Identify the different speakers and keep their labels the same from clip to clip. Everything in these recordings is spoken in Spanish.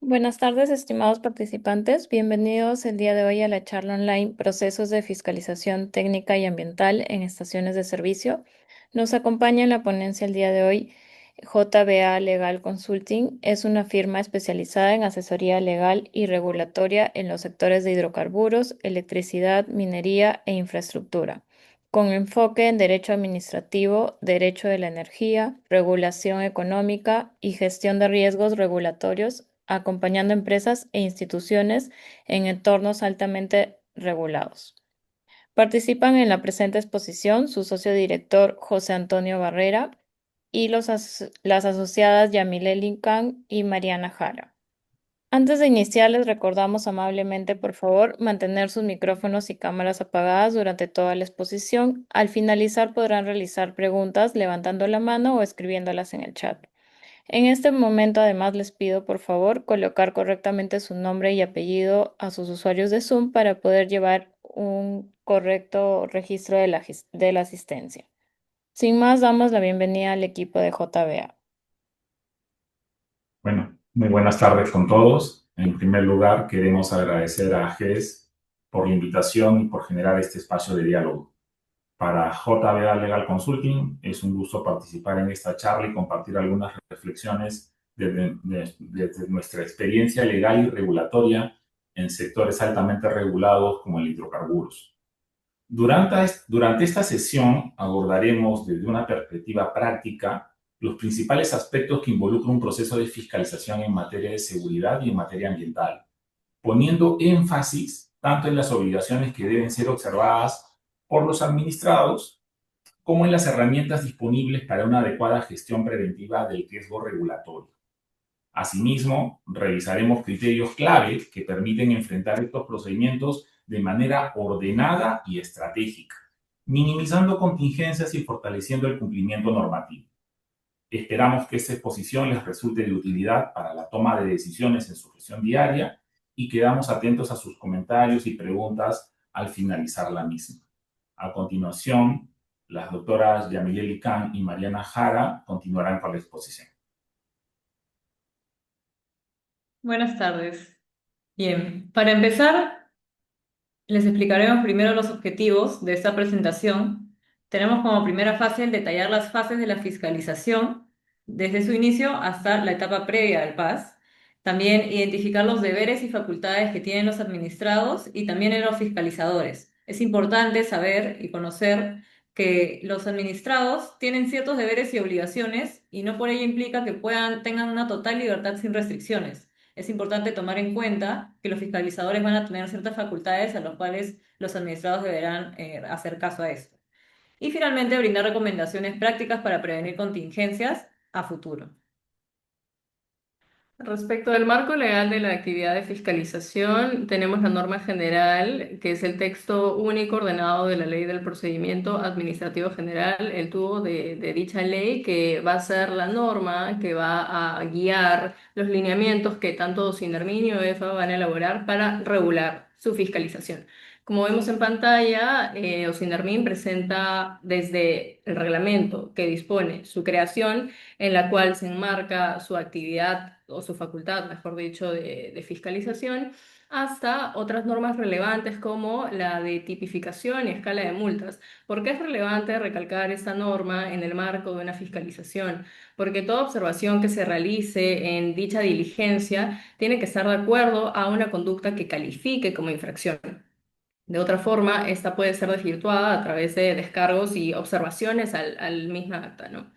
Speaker 1: Buenas tardes, estimados participantes. Bienvenidos el día de hoy a la charla online Procesos de Fiscalización Técnica y Ambiental en Estaciones de Servicio. Nos acompaña en la ponencia el día de hoy JBA Legal Consulting. Es una firma especializada en asesoría legal y regulatoria en los sectores de hidrocarburos, electricidad, minería e infraestructura, con enfoque en derecho administrativo, derecho de la energía, regulación económica y gestión de riesgos regulatorios, acompañando empresas e instituciones en entornos altamente regulados. Participan en la presente exposición su socio director José Antonio Barrera y las asociadas Yamile Lincan y Mariana Jara. Antes de iniciar, les recordamos amablemente, por favor, mantener sus micrófonos y cámaras apagadas durante toda la exposición. Al finalizar podrán realizar preguntas levantando la mano o escribiéndolas en el chat. En este momento, además, les pido, por favor, colocar correctamente su nombre y apellido a sus usuarios de Zoom para poder llevar un correcto registro de la asistencia. Sin más, damos la bienvenida al equipo de JBA.
Speaker 2: Bueno, muy buenas tardes con todos. En primer lugar, queremos agradecer a GES por la invitación y por generar este espacio de diálogo. Para JBA Legal Consulting es un gusto participar en esta charla y compartir algunas reflexiones desde nuestra experiencia legal y regulatoria en sectores altamente regulados como el hidrocarburos. Durante esta sesión abordaremos desde una perspectiva práctica los principales aspectos que involucran un proceso de fiscalización en materia de seguridad y en materia ambiental, poniendo énfasis tanto en las obligaciones que deben ser observadas por los administrados como en las herramientas disponibles para una adecuada gestión preventiva del riesgo regulatorio. Asimismo, revisaremos criterios clave que permiten enfrentar estos procedimientos de manera ordenada y estratégica, minimizando contingencias y fortaleciendo el cumplimiento normativo. Esperamos que esta exposición les resulte de utilidad para la toma de decisiones en su gestión diaria y quedamos atentos a sus comentarios y preguntas al finalizar la misma. A continuación, las doctoras Yamileli Khan y Mariana Jara continuarán con la exposición.
Speaker 3: Buenas tardes. Bien, para empezar, les explicaremos primero los objetivos de esta presentación. Tenemos como primera fase el detallar las fases de la fiscalización, desde su inicio hasta la etapa previa al PAS. También identificar los deberes y facultades que tienen los administrados y también en los fiscalizadores. Es importante saber y conocer que los administrados tienen ciertos deberes y obligaciones y no por ello implica que tengan una total libertad sin restricciones. Es importante tomar en cuenta que los fiscalizadores van a tener ciertas facultades a las cuales los administrados deberán hacer caso a esto. Y finalmente, brindar recomendaciones prácticas para prevenir contingencias a futuro. Respecto al marco legal de la actividad de fiscalización, tenemos la norma general, que es el texto único ordenado de la Ley del Procedimiento Administrativo General, el tubo de dicha ley, que va a ser la norma que va a guiar los lineamientos que tanto Sinarmin y OEFA van a elaborar para regular su fiscalización. Como vemos en pantalla, Osinermin presenta desde el reglamento que dispone su creación, en la cual se enmarca su actividad o su facultad, mejor dicho, de fiscalización, hasta otras normas relevantes como la de tipificación y escala de multas. ¿Por qué es relevante recalcar esta norma en el marco de una fiscalización? Porque toda observación que se realice en dicha diligencia tiene que estar de acuerdo a una conducta que califique como infracción. De otra forma, esta puede ser desvirtuada a través de descargos y observaciones al misma acta, ¿no?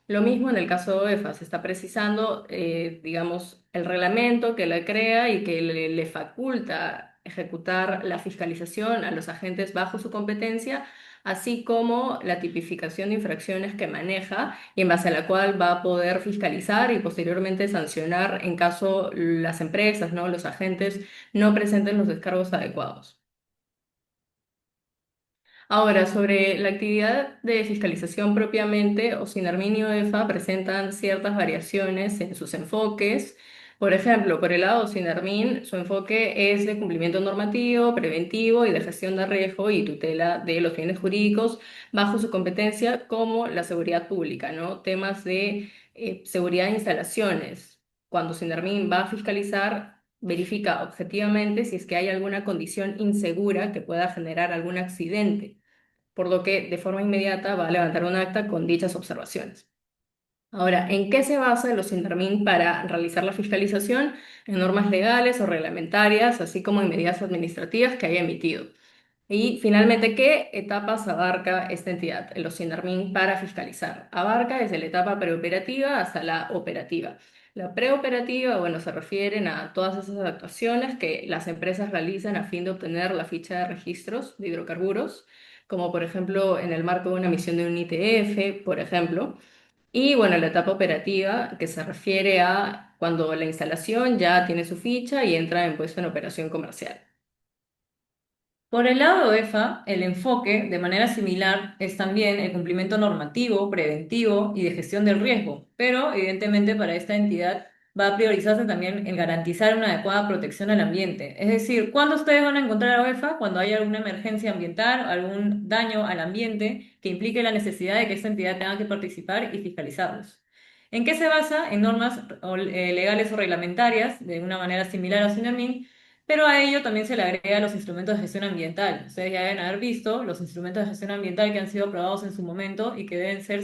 Speaker 3: Lo mismo en el caso de OEFA, se está precisando, digamos, el reglamento que la crea y que le faculta ejecutar la fiscalización a los agentes bajo su competencia, así como la tipificación de infracciones que maneja y en base a la cual va a poder fiscalizar y posteriormente sancionar en caso las empresas, ¿no? Los agentes no presenten los descargos adecuados. Ahora, sobre la actividad de fiscalización propiamente, Osinermin y OEFA presentan ciertas variaciones en sus enfoques. Por ejemplo, por el lado de Osinermin, su enfoque es de cumplimiento normativo, preventivo y de gestión de riesgo y tutela de los bienes jurídicos bajo su competencia, como la seguridad pública, ¿no? Temas de seguridad de instalaciones. cuando Sinarmin va a fiscalizar, verifica objetivamente si es que hay alguna condición insegura que pueda generar algún accidente, por lo que de forma inmediata va a levantar un acta con dichas observaciones. Ahora, ¿en qué se basa el OSINTRAMIN para realizar la fiscalización? En normas legales o reglamentarias, así como en medidas administrativas que haya emitido. Y finalmente, ¿qué etapas abarca esta entidad, el OSINTRAMIN, para fiscalizar? Abarca desde la etapa preoperativa hasta la operativa. La preoperativa, bueno, se refieren a todas esas actuaciones que las empresas realizan a fin de obtener la ficha de registros de hidrocarburos, como por ejemplo en el marco de una emisión de un ITF, por ejemplo. Y bueno, la etapa operativa, que se refiere a cuando la instalación ya tiene su ficha y entra en puesto en operación comercial.
Speaker 4: Por el lado de OEFA, el enfoque, de manera similar, es también el cumplimiento normativo, preventivo y de gestión del riesgo, pero evidentemente para esta entidad va a priorizarse también el garantizar una adecuada protección al ambiente. Es decir, ¿cuándo ustedes van a encontrar a OEFA? Cuando haya alguna emergencia ambiental, algún daño al ambiente que implique la necesidad de que esta entidad tenga que participar y fiscalizarlos. ¿En qué se basa? En normas legales o reglamentarias, de una manera similar a SINAMIN, pero a ello también se le agrega los instrumentos de gestión ambiental. Ustedes ya deben haber visto los instrumentos de gestión ambiental que han sido aprobados en su momento y que deben ser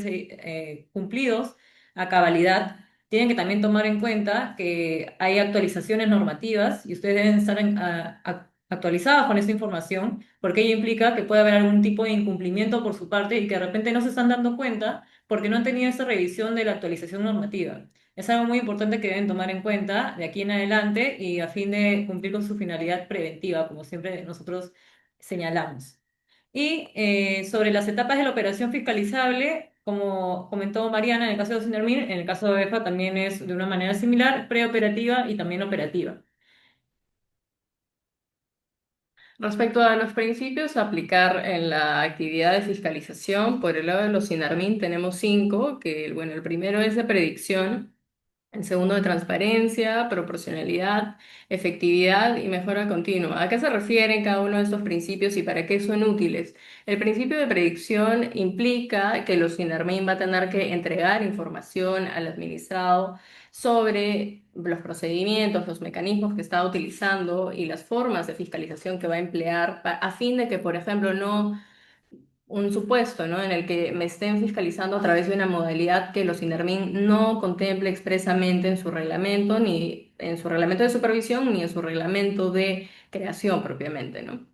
Speaker 4: cumplidos a cabalidad. Tienen que también tomar en cuenta que hay actualizaciones normativas y ustedes deben estar actualizados con esta información, porque ello implica que puede haber algún tipo de incumplimiento por su parte y que de repente no se están dando cuenta porque no han tenido esa revisión de la actualización normativa. Es algo muy importante que deben tomar en cuenta de aquí en adelante y a fin de cumplir con su finalidad preventiva, como siempre nosotros señalamos. Y sobre las etapas de la operación fiscalizable, como comentó Mariana, en el caso de Sinermin, en el caso de EFA también es de una manera similar, preoperativa y también operativa.
Speaker 3: Respecto a los principios a aplicar en la actividad de fiscalización, por el lado de los SINARMIN tenemos cinco, que bueno, el primero es de predicción. El segundo de transparencia, proporcionalidad, efectividad y mejora continua. ¿A qué se refieren cada uno de estos principios y para qué son útiles? El principio de predicción implica que los SINARMIN va a tener que entregar información al administrado sobre los procedimientos, los mecanismos que está utilizando y las formas de fiscalización que va a emplear a fin de que, por ejemplo, no un supuesto, ¿no? En el que me estén fiscalizando a través de una modalidad que los INERMIN no contemple expresamente en su reglamento, ni en su reglamento de supervisión, ni en su reglamento de creación propiamente, ¿no?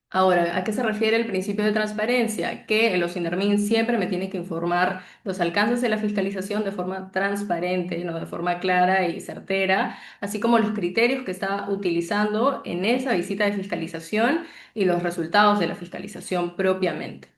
Speaker 3: Ahora, ¿a qué se refiere el principio de transparencia? Que los INERMIN siempre me tienen que informar los alcances de la fiscalización de forma transparente, ¿no? De forma clara y certera, así como los criterios que está utilizando en esa visita de fiscalización y los resultados de la fiscalización propiamente,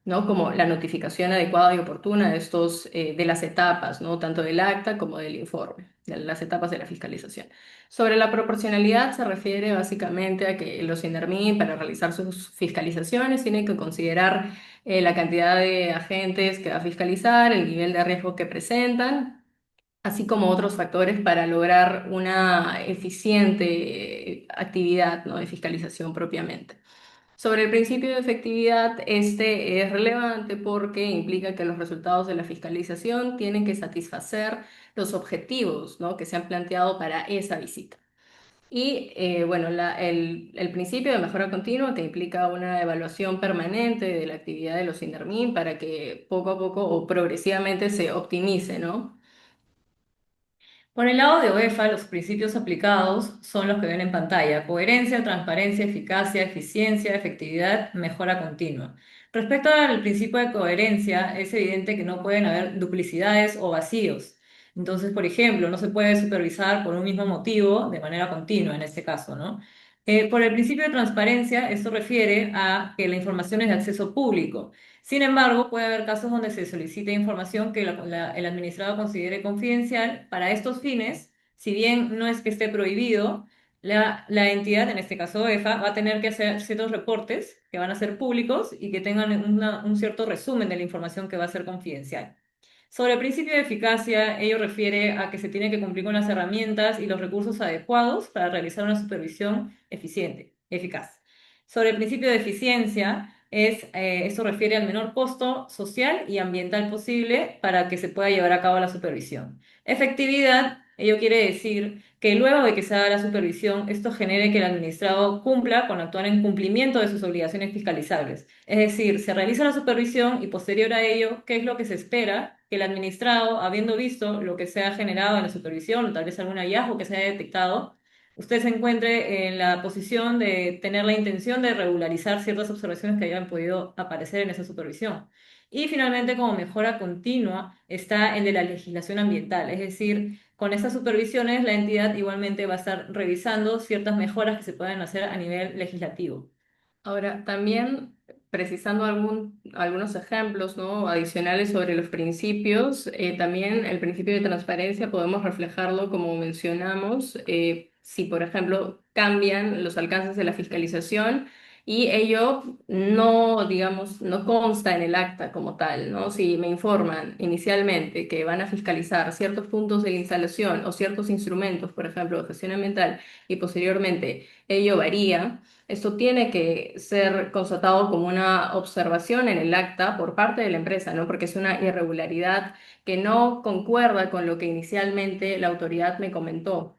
Speaker 3: ¿no? Como la notificación adecuada y oportuna de de las etapas, ¿no? Tanto del acta como del informe, de las etapas de la fiscalización. Sobre la proporcionalidad se refiere básicamente a que los INERMIN para realizar sus fiscalizaciones tienen que considerar la cantidad de agentes que va a fiscalizar, el nivel de riesgo que presentan, así como otros factores para lograr una eficiente actividad, ¿no? De fiscalización propiamente. Sobre el principio de efectividad, este es relevante porque implica que los resultados de la fiscalización tienen que satisfacer los objetivos, ¿no? Que se han planteado para esa visita. Y bueno, el principio de mejora continua que implica una evaluación permanente de la actividad de los INERMIN para que poco a poco o progresivamente se optimice, ¿no?
Speaker 4: Por el lado de OEFA, los principios aplicados son los que ven en pantalla: coherencia, transparencia, eficacia, eficiencia, efectividad, mejora continua. Respecto al principio de coherencia, es evidente que no pueden haber duplicidades o vacíos. Entonces, por ejemplo, no se puede supervisar por un mismo motivo de manera continua en este caso, ¿no? Por el principio de transparencia, esto refiere a que la información es de acceso público. Sin embargo, puede haber casos donde se solicite información que el administrado considere confidencial. Para estos fines, si bien no es que esté prohibido, la entidad, en este caso EFA, va a tener que hacer ciertos reportes que van a ser públicos y que tengan un cierto resumen de la información que va a ser confidencial. Sobre el principio de eficacia, ello refiere a que se tiene que cumplir con las herramientas y los recursos adecuados para realizar una supervisión eficiente, eficaz. Sobre el principio de eficiencia, esto refiere al menor costo social y ambiental posible para que se pueda llevar a cabo la supervisión. Efectividad Ello quiere decir que luego de que se haga la supervisión, esto genere que el administrado cumpla con actuar en cumplimiento de sus obligaciones fiscalizables. Es decir, se realiza la supervisión y posterior a ello, ¿qué es lo que se espera? Que el administrado, habiendo visto lo que se ha generado en la supervisión, o tal vez algún hallazgo que se haya detectado, usted se encuentre en la posición de tener la intención de regularizar ciertas observaciones que hayan podido aparecer en esa supervisión. Y finalmente, como mejora continua, está el de la legislación ambiental, es decir, con estas supervisiones la entidad igualmente va a estar revisando ciertas mejoras que se pueden hacer a nivel legislativo.
Speaker 3: Ahora, también precisando algunos ejemplos, ¿no? Adicionales sobre los principios, también el principio de transparencia podemos reflejarlo como mencionamos, si por ejemplo cambian los alcances de la fiscalización y ello no, digamos, no consta en el acta como tal, ¿no? Si me informan inicialmente que van a fiscalizar ciertos puntos de la instalación o ciertos instrumentos, por ejemplo, de gestión ambiental, y posteriormente ello varía. Esto tiene que ser constatado como una observación en el acta por parte de la empresa, ¿no? Porque es una irregularidad que no concuerda con lo que inicialmente la autoridad me comentó.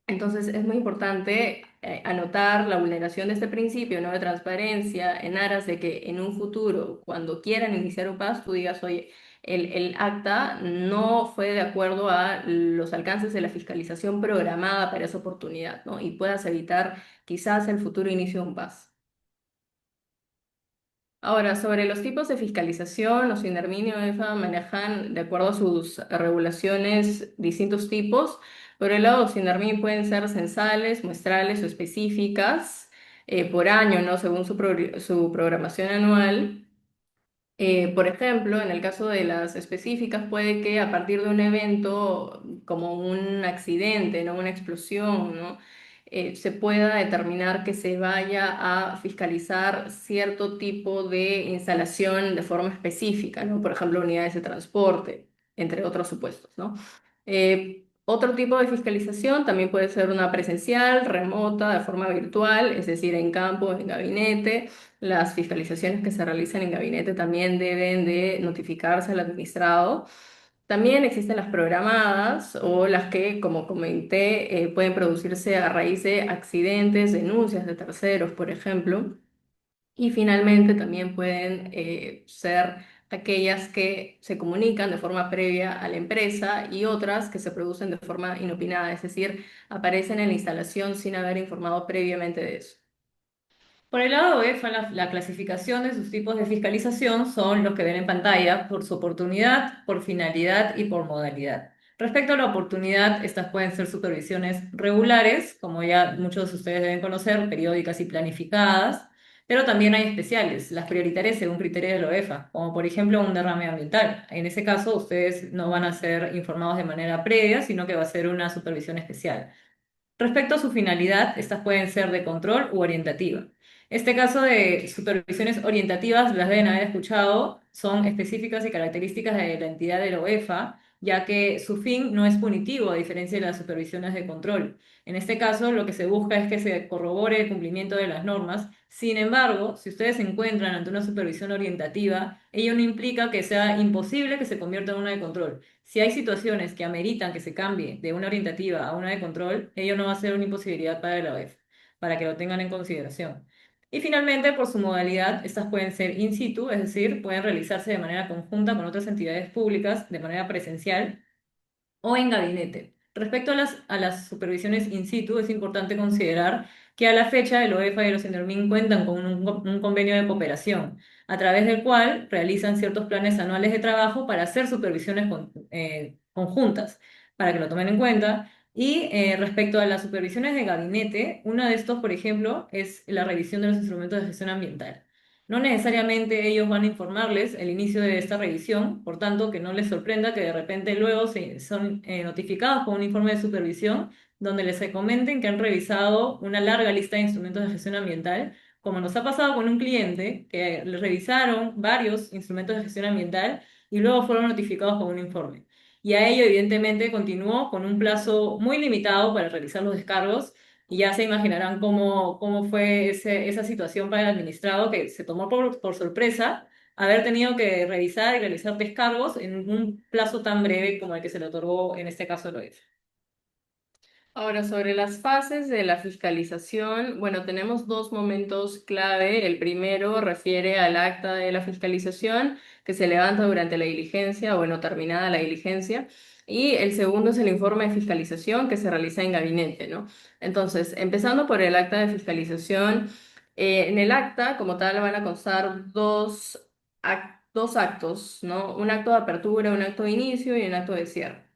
Speaker 3: Entonces es muy importante anotar la vulneración de este principio, ¿no? De transparencia en aras de que en un futuro, cuando quieran iniciar un PAS, tú digas, oye, el acta no fue de acuerdo a los alcances de la fiscalización programada para esa oportunidad, ¿no? Y puedas evitar quizás el futuro inicio de un PAS. Ahora, sobre los tipos de fiscalización, los Inderminio y EFA manejan, de acuerdo a sus regulaciones, distintos tipos. Por el lado, los Indermin pueden ser censales, muestrales o específicas por año, ¿no? Según su programación anual. Por ejemplo, en el caso de las específicas, puede que a partir de un evento como un accidente, ¿no? Una explosión, ¿no? Se pueda determinar que se vaya a fiscalizar cierto tipo de instalación de forma específica, ¿no? Por ejemplo, unidades de transporte, entre otros supuestos, ¿no? Otro tipo de fiscalización también puede ser una presencial, remota, de forma virtual, es decir, en campo, en gabinete. Las fiscalizaciones que se realizan en gabinete también deben de notificarse al administrado. También existen las programadas o las que, como comenté, pueden producirse a raíz de accidentes, denuncias de terceros, por ejemplo. Y finalmente también pueden ser aquellas que se comunican de forma previa a la empresa y otras que se producen de forma inopinada, es decir, aparecen en la instalación sin haber informado previamente de eso.
Speaker 4: Por el lado de EFA, la clasificación de sus tipos de fiscalización son los que ven en pantalla por su oportunidad, por finalidad y por modalidad. Respecto a la oportunidad, estas pueden ser supervisiones regulares, como ya muchos de ustedes deben conocer, periódicas y planificadas, pero también hay especiales, las prioritarias según criterios de la OEFA, como por ejemplo un derrame ambiental. En ese caso, ustedes no van a ser informados de manera previa, sino que va a ser una supervisión especial. Respecto a su finalidad, estas pueden ser de control u orientativa. Este caso de supervisiones orientativas, las deben haber escuchado, son específicas y características de la entidad de la UEFA, ya que su fin no es punitivo, a diferencia de las supervisiones de control. En este caso, lo que se busca es que se corrobore el cumplimiento de las normas. Sin embargo, si ustedes se encuentran ante una supervisión orientativa, ello no implica que sea imposible que se convierta en una de control. Si hay situaciones que ameritan que se cambie de una orientativa a una de control, ello no va a ser una imposibilidad para la OEF, para que lo tengan en consideración. Y finalmente, por su modalidad, estas pueden ser in situ, es decir, pueden realizarse de manera conjunta con otras entidades públicas, de manera presencial o en gabinete. Respecto a las supervisiones in situ, es importante considerar que a la fecha el OEFA y los Indermin cuentan con un convenio de cooperación, a través del cual realizan ciertos planes anuales de trabajo para hacer supervisiones conjuntas, para que lo tomen en cuenta. Y respecto a las supervisiones de gabinete, uno de estos, por ejemplo, es la revisión de los instrumentos de gestión ambiental. No necesariamente ellos van a informarles el inicio de esta revisión, por tanto, que no les sorprenda que de repente luego son notificados con un informe de supervisión donde les comenten que han revisado una larga lista de instrumentos de gestión ambiental, como nos ha pasado con un cliente que le revisaron varios instrumentos de gestión ambiental y luego fueron notificados con un informe. Y a ello, evidentemente, continuó con un plazo muy limitado para realizar los descargos y ya se imaginarán cómo fue esa situación para el administrado que se tomó por sorpresa haber tenido que revisar y realizar descargos en un plazo tan breve como el que se le otorgó en este caso lo es.
Speaker 3: Ahora, sobre las fases de la fiscalización, bueno, tenemos dos momentos clave. El primero refiere al acta de la fiscalización que se levanta durante la diligencia, bueno, terminada la diligencia. Y el segundo es el informe de fiscalización que se realiza en gabinete, ¿no? Entonces, empezando por el acta de fiscalización, en el acta, como tal, van a constar dos actos, ¿no? Un acto de apertura, un acto de inicio y un acto de cierre.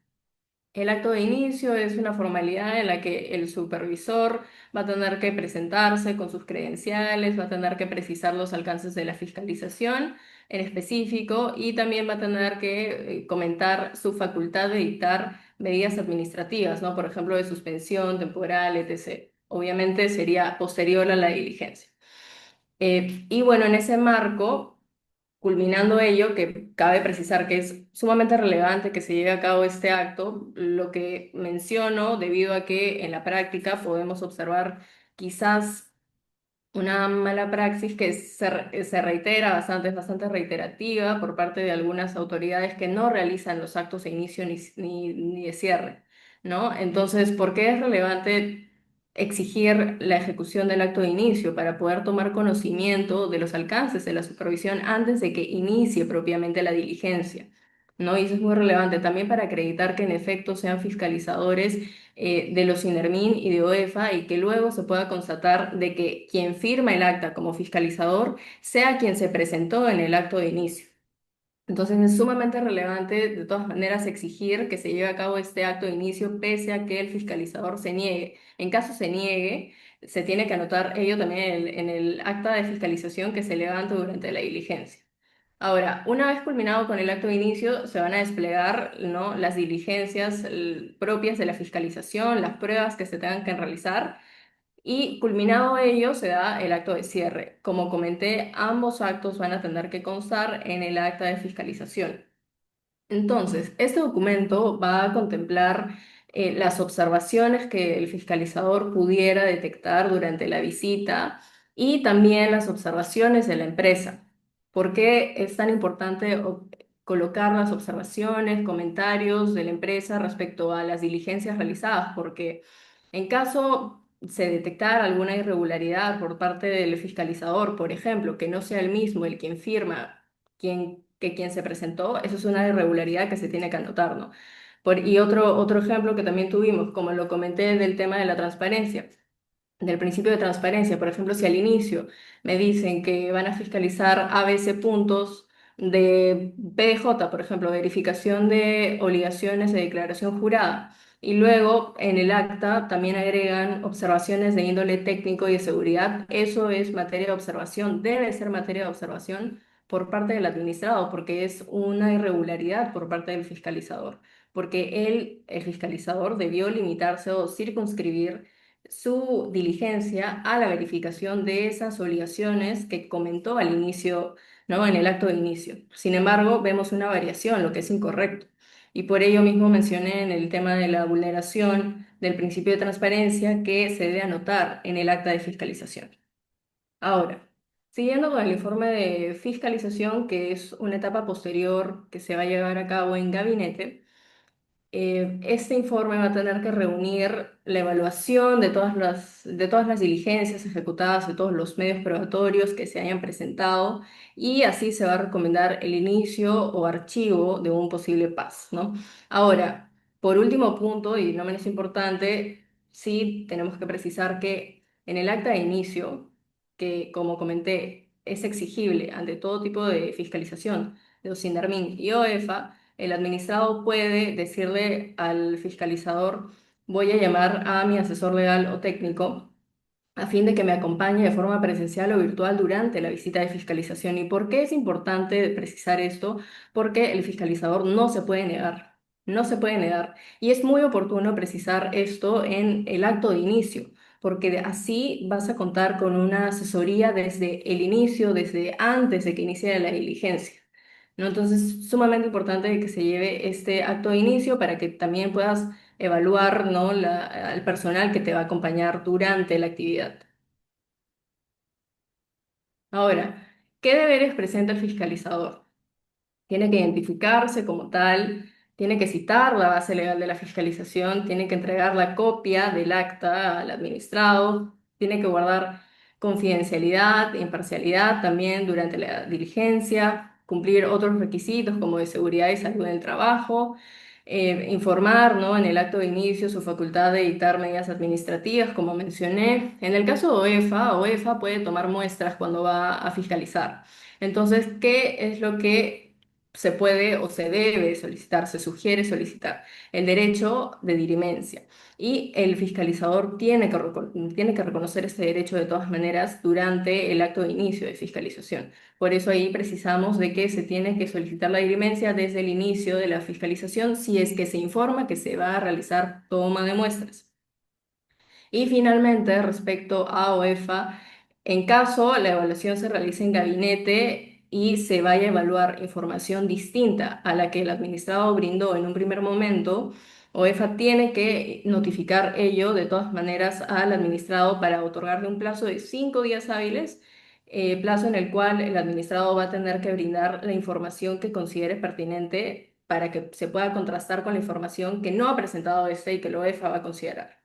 Speaker 3: El acto de inicio es una formalidad en la que el supervisor va a tener que presentarse con sus credenciales, va a tener que precisar los alcances de la fiscalización en específico y también va a tener que comentar su facultad de dictar medidas administrativas, ¿no? Por ejemplo, de suspensión temporal, etc. Obviamente sería posterior a la diligencia. Y bueno, en ese marco, culminando ello, que cabe precisar que es sumamente relevante que se lleve a cabo este acto, lo que menciono debido a que en la práctica podemos observar quizás una mala praxis que se reitera bastante, es bastante reiterativa por parte de algunas autoridades que no realizan los actos de inicio ni de cierre, ¿no? Entonces, ¿por qué es relevante exigir la ejecución del acto de inicio para poder tomar conocimiento de los alcances de la supervisión antes de que inicie propiamente la diligencia? ¿No? Y eso es muy relevante también para acreditar que en efecto sean fiscalizadores de los INERMIN y de OEFA y que luego se pueda constatar de que quien firma el acta como fiscalizador sea quien se presentó en el acto de inicio. Entonces es sumamente relevante de todas maneras exigir que se lleve a cabo este acto de inicio pese a que el fiscalizador se niegue. En caso se niegue, se tiene que anotar ello también en el acta de fiscalización que se levanta durante la diligencia. Ahora, una vez culminado con el acto de inicio, se van a desplegar, ¿no? Las diligencias propias de la fiscalización, las pruebas que se tengan que realizar y culminado ello se da el acto de cierre. Como comenté, ambos actos van a tener que constar en el acta de fiscalización. Entonces, este documento va a contemplar las observaciones que el fiscalizador pudiera detectar durante la visita y también las observaciones de la empresa. ¿Por qué es tan importante colocar las observaciones, comentarios de la empresa respecto a las diligencias realizadas? Porque en caso se detectara alguna irregularidad por parte del fiscalizador, por ejemplo, que no sea el mismo el quien firma que quien se presentó, eso es una irregularidad que se tiene que anotar, ¿no? Y otro ejemplo que también tuvimos, como lo comenté del tema de la transparencia, del principio de transparencia, por ejemplo, si al inicio me dicen que van a fiscalizar ABC puntos de PDJ, por ejemplo, verificación de obligaciones de declaración jurada, y luego en el acta también agregan observaciones de índole técnico y de seguridad, eso es materia de observación, debe ser materia de observación por parte del administrado, porque es una irregularidad por parte del fiscalizador, porque el fiscalizador debió limitarse o circunscribir su diligencia a la verificación de esas obligaciones que comentó al inicio, ¿no? En el acto de inicio. Sin embargo, vemos una variación, lo que es incorrecto. Y por ello mismo mencioné en el tema de la vulneración del principio de transparencia que se debe anotar en el acta de fiscalización. Ahora, siguiendo con el informe de fiscalización, que es una etapa posterior que se va a llevar a cabo en gabinete, este informe va a tener que reunir la evaluación de todas las diligencias ejecutadas, de todos los medios probatorios que se hayan presentado y así se va a recomendar el inicio o archivo de un posible PAS, ¿no? Ahora, por último punto, y no menos importante, sí tenemos que precisar que en el acta de inicio, que como comenté, es exigible ante todo tipo de fiscalización de OSINDARMIN y OEFA, el administrado puede decirle al fiscalizador, voy a llamar a mi asesor legal o técnico a fin de que me acompañe de forma presencial o virtual durante la visita de fiscalización. ¿Y por qué es importante precisar esto? Porque el fiscalizador no se puede negar, no se puede negar. Y es muy oportuno precisar esto en el acto de inicio, porque así vas a contar con una asesoría desde el inicio, desde antes de que inicie la diligencia. ¿No? Entonces, sumamente importante que se lleve este acto de inicio para que también puedas evaluar, ¿no? Al personal que te va a acompañar durante la actividad. Ahora, ¿qué deberes presenta el fiscalizador? Tiene que identificarse como tal, tiene que citar la base legal de la fiscalización, tiene que entregar la copia del acta al administrado, tiene que guardar confidencialidad e imparcialidad también durante la diligencia, cumplir otros requisitos como de seguridad y salud en el trabajo, informar, ¿no? En el acto de inicio su facultad de dictar medidas administrativas, como mencioné. En el caso de OEFA puede tomar muestras cuando va a fiscalizar. Entonces, ¿qué es lo que se puede o se debe solicitar? Se sugiere solicitar el derecho de dirimencia. Y el fiscalizador tiene que reconocer ese derecho de todas maneras durante el acto de inicio de fiscalización. Por eso ahí precisamos de que se tiene que solicitar la dirimencia desde el inicio de la fiscalización si es que se informa que se va a realizar toma de muestras. Y finalmente, respecto a OEFA, en caso la evaluación se realice en gabinete y se vaya a evaluar información distinta a la que el administrado brindó en un primer momento, OEFA tiene que notificar ello de todas maneras al administrado para otorgarle un plazo de 5 días hábiles, plazo en el cual el administrado va a tener que brindar la información que considere pertinente para que se pueda contrastar con la información que no ha presentado este y que la OEFA va a considerar.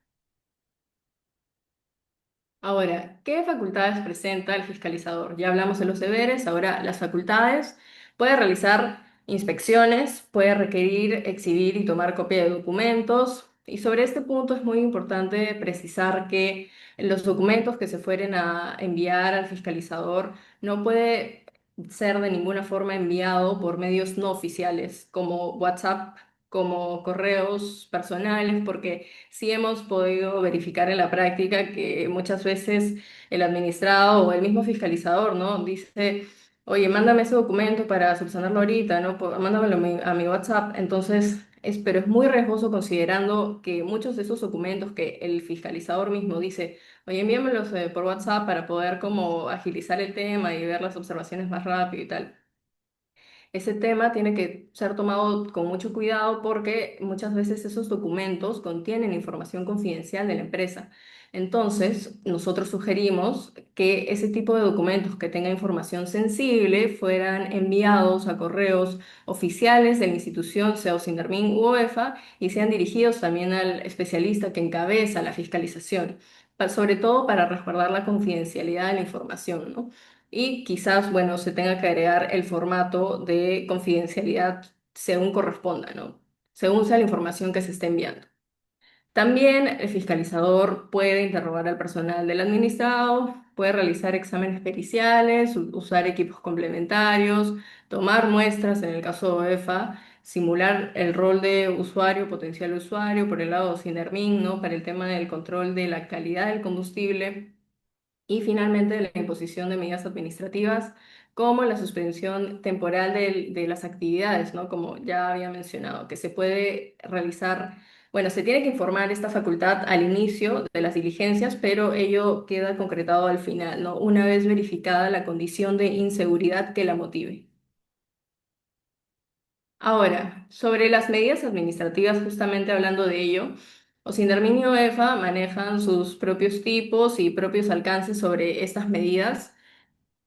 Speaker 3: Ahora, ¿qué facultades presenta el fiscalizador? Ya hablamos de los deberes, ahora las facultades. Puede realizar inspecciones, puede requerir, exhibir y tomar copia de documentos. Y sobre este punto es muy importante precisar que los documentos que se fueren a enviar al fiscalizador no puede ser de ninguna forma enviado por medios no oficiales como WhatsApp, como correos personales, porque sí hemos podido verificar en la práctica que muchas veces el administrado o el mismo fiscalizador, ¿no? Dice, oye, mándame ese documento para subsanarlo ahorita, ¿no? Mándamelo a mi WhatsApp. Entonces, pero es muy riesgoso considerando que muchos de esos documentos que el fiscalizador mismo dice, oye, envíamelos por WhatsApp para poder como agilizar el tema y ver las observaciones más rápido y tal. Ese tema tiene que ser tomado con mucho cuidado porque muchas veces esos documentos contienen información confidencial de la empresa. Entonces, nosotros sugerimos que ese tipo de documentos que tenga información sensible fueran enviados a correos oficiales de la institución, sea Sindarmin u OEFA, y sean dirigidos también al especialista que encabeza la fiscalización, sobre todo para resguardar la confidencialidad de la información, ¿no? Y quizás, bueno, se tenga que agregar el formato de confidencialidad según corresponda, ¿no? Según sea la información que se esté enviando. También el fiscalizador puede interrogar al personal del administrado, puede realizar exámenes periciales, usar equipos complementarios, tomar muestras en el caso de OEFA, simular el rol de usuario, potencial usuario, por el lado de Sinermin, ¿no? Para el tema del control de la calidad del combustible. Y finalmente, la imposición de medidas administrativas, como la suspensión temporal de las actividades, ¿no? Como ya había mencionado, que se puede realizar, bueno, se tiene que informar esta facultad al inicio de las diligencias, pero ello queda concretado al final, ¿no? Una vez verificada la condición de inseguridad que la motive. Ahora, sobre las medidas administrativas, justamente hablando de ello, Osindarmin y OEFA manejan sus propios tipos y propios alcances sobre estas medidas.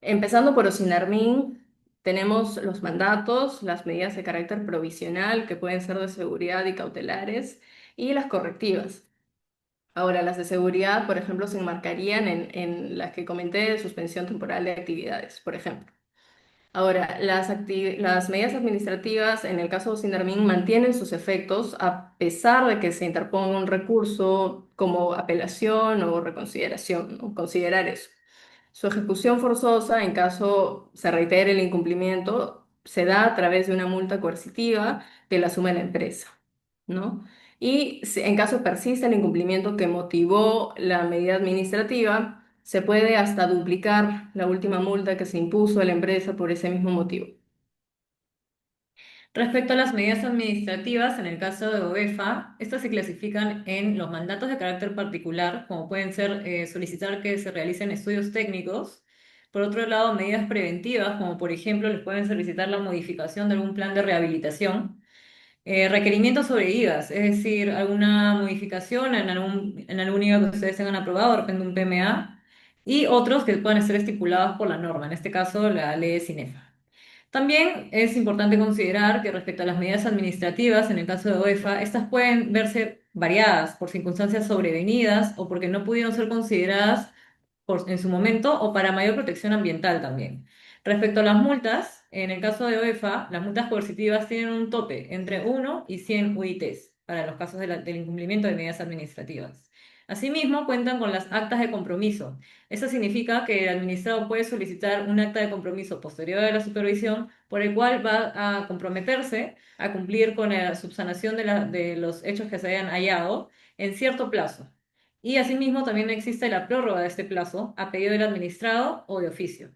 Speaker 3: Empezando por Osinarmin, tenemos los mandatos, las medidas de carácter provisional, que pueden ser de seguridad y cautelares, y las correctivas. Ahora, las de seguridad, por ejemplo, se enmarcarían en las que comenté de suspensión temporal de actividades, por ejemplo. Ahora, las medidas administrativas, en el caso de Sindarmin, mantienen sus efectos a pesar de que se interponga un recurso como apelación o reconsideración, ¿no? Considerar eso. Su ejecución forzosa, en caso se reitere el incumplimiento, se da a través de una multa coercitiva que la asume la empresa, ¿no? Y en caso persista el incumplimiento que motivó la medida administrativa, se puede hasta duplicar la última multa que se impuso a la empresa por ese mismo motivo.
Speaker 4: Respecto a las medidas administrativas, en el caso de OEFA, estas se clasifican en los mandatos de carácter particular, como pueden ser solicitar que se realicen estudios técnicos. Por otro lado, medidas preventivas, como por ejemplo les pueden solicitar la modificación de algún plan de rehabilitación. Requerimientos sobre IVAs, es decir, alguna modificación en algún IVA que ustedes tengan aprobado, de repente un PMA, y otros que puedan ser estipulados por la norma, en este caso la ley de Cinefa. También es importante considerar que respecto a las medidas administrativas, en el caso de OEFA, estas pueden verse variadas por circunstancias sobrevenidas o porque no pudieron ser consideradas en su momento o para mayor protección ambiental también. Respecto a las multas, en el caso de OEFA, las multas coercitivas tienen un tope entre 1 y 100 UITs para los casos del incumplimiento de medidas administrativas. Asimismo, cuentan con las actas de compromiso. Eso significa que el administrado puede solicitar un acta de compromiso posterior a la supervisión por el cual va a comprometerse a cumplir con la subsanación de los hechos que se hayan hallado en cierto plazo. Y asimismo también existe la prórroga de este plazo a pedido del administrado o de oficio.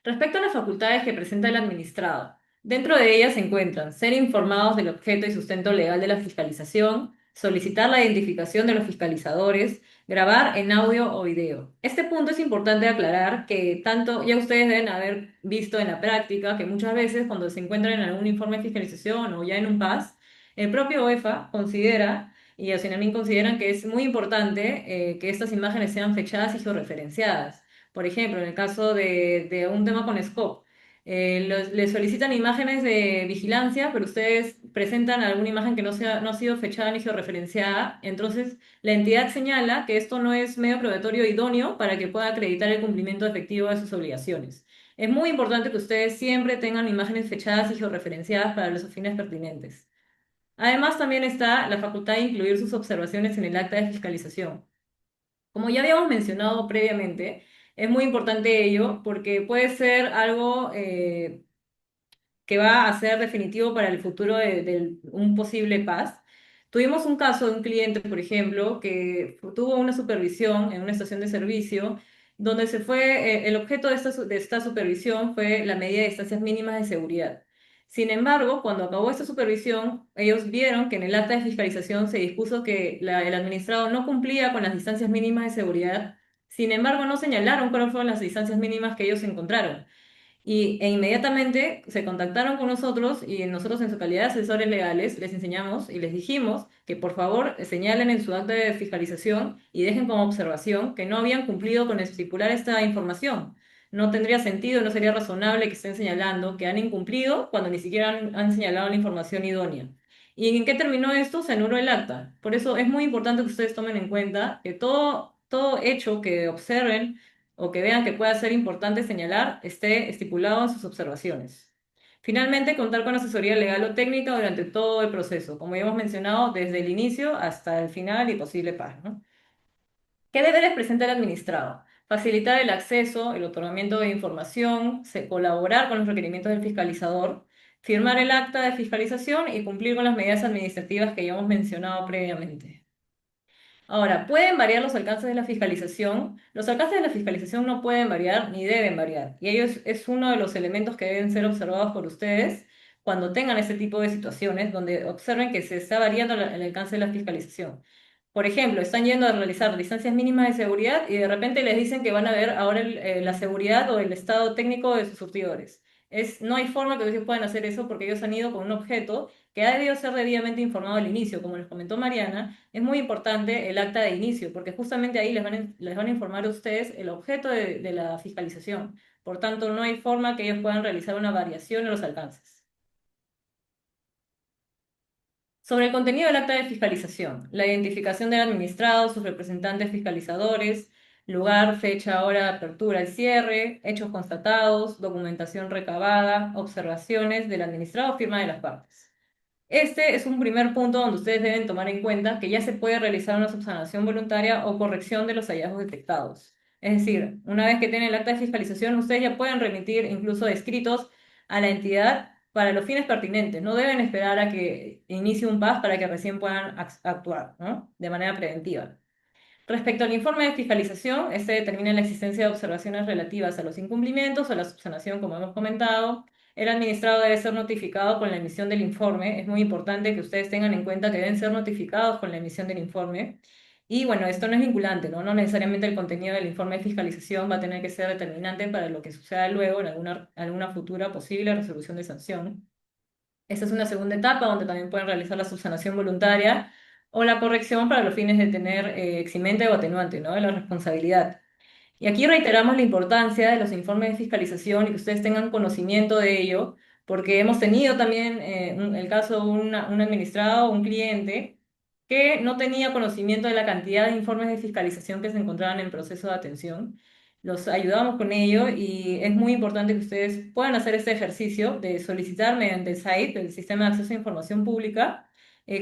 Speaker 4: Respecto a las facultades que presenta el administrado, dentro de ellas se encuentran ser informados del objeto y sustento legal de la fiscalización, solicitar la identificación de los fiscalizadores, grabar en audio o video. Este punto es importante aclarar que tanto ya ustedes deben haber visto en la práctica que muchas veces cuando se encuentran en algún informe de fiscalización o ya en un PAS, el propio OEFA considera y Asinamín consideran que es muy importante que estas imágenes sean fechadas y georreferenciadas. Por ejemplo, en el caso de un tema con SCOP, les solicitan imágenes de vigilancia, pero ustedes presentan alguna imagen que no ha sido fechada ni georreferenciada. Entonces, la entidad señala que esto no es medio probatorio idóneo para que pueda acreditar el cumplimiento efectivo de sus obligaciones. Es muy importante que ustedes siempre tengan imágenes fechadas y georreferenciadas para los fines pertinentes. Además, también está la facultad de incluir sus observaciones en el acta de fiscalización. Como ya habíamos mencionado previamente, es muy importante ello porque puede ser algo que va a ser definitivo para el futuro de un posible PAS. Tuvimos un caso de un cliente, por ejemplo, que tuvo una supervisión en una estación de servicio donde el objeto de esta supervisión fue la medida de distancias mínimas de seguridad. Sin embargo, cuando acabó esta supervisión, ellos vieron que en el acta de fiscalización se dispuso que el administrado no cumplía con las distancias mínimas de seguridad. Sin embargo, no señalaron cuáles fueron las distancias mínimas que ellos encontraron. E inmediatamente se contactaron con nosotros y nosotros en su calidad de asesores legales les enseñamos y les dijimos que por favor señalen en su acta de fiscalización y dejen como observación que no habían cumplido con estipular esta información. No tendría sentido, no sería razonable que estén señalando que han incumplido cuando ni siquiera han señalado la información idónea. ¿Y en qué terminó esto? Se anuló el acta. Por eso es muy importante que ustedes tomen en cuenta que todo hecho que observen o que vean que pueda ser importante señalar esté estipulado en sus observaciones. Finalmente, contar con asesoría legal o técnica durante todo el proceso, como ya hemos mencionado, desde el inicio hasta el final y posible paz, ¿no? ¿Qué deberes presenta el administrado? Facilitar el acceso, el otorgamiento de información, colaborar con los requerimientos del fiscalizador, firmar el acta de fiscalización y cumplir con las medidas administrativas que ya hemos mencionado previamente. Ahora, ¿pueden variar los alcances de la fiscalización? Los alcances de la fiscalización no pueden variar ni deben variar, y ello es uno de los elementos que deben ser observados por ustedes cuando tengan este tipo de situaciones donde observen que se está variando el alcance de la fiscalización. Por ejemplo, están yendo a realizar distancias mínimas de seguridad y de repente les dicen que van a ver ahora la seguridad o el estado técnico de sus surtidores. No hay forma que ellos puedan hacer eso porque ellos han ido con un objeto que ha debido ser debidamente informado al inicio, como les comentó Mariana. Es muy importante el acta de inicio, porque justamente ahí les van a informar a ustedes el objeto de la fiscalización. Por tanto, no hay forma que ellos puedan realizar una variación en los alcances. Sobre el contenido del acta de fiscalización, la identificación del administrado, sus representantes fiscalizadores, lugar, fecha, hora de apertura y cierre, hechos constatados, documentación recabada, observaciones del administrado, firma de las partes. Este es un primer punto donde ustedes deben tomar en cuenta que ya se puede realizar una subsanación voluntaria o corrección de los hallazgos detectados. Es decir, una vez que tienen el acta de fiscalización, ustedes ya pueden remitir incluso escritos a la entidad para los fines pertinentes. No deben esperar a que inicie un PAS para que recién puedan actuar, ¿no? De manera preventiva. Respecto al informe de fiscalización, este determina la existencia de observaciones relativas a los incumplimientos o la subsanación, como hemos comentado. El administrado debe ser notificado con la emisión del informe. Es muy importante que ustedes tengan en cuenta que deben ser notificados con la emisión del informe. Y bueno, esto no es vinculante, ¿no? No necesariamente el contenido del informe de fiscalización va a tener que ser determinante para lo que suceda luego en alguna futura posible resolución de sanción. Esta es una segunda etapa donde también pueden realizar la subsanación voluntaria o la corrección para los fines de tener eximente o atenuante, ¿no? De la responsabilidad. Y aquí reiteramos la importancia de los informes de fiscalización y que ustedes tengan conocimiento de ello, porque hemos tenido también el caso de un administrado, un cliente, que no tenía conocimiento de la cantidad de informes de fiscalización que se encontraban en proceso de atención. Los ayudamos con ello y es muy importante que ustedes puedan hacer este ejercicio de solicitar mediante el site, el Sistema de Acceso a Información Pública,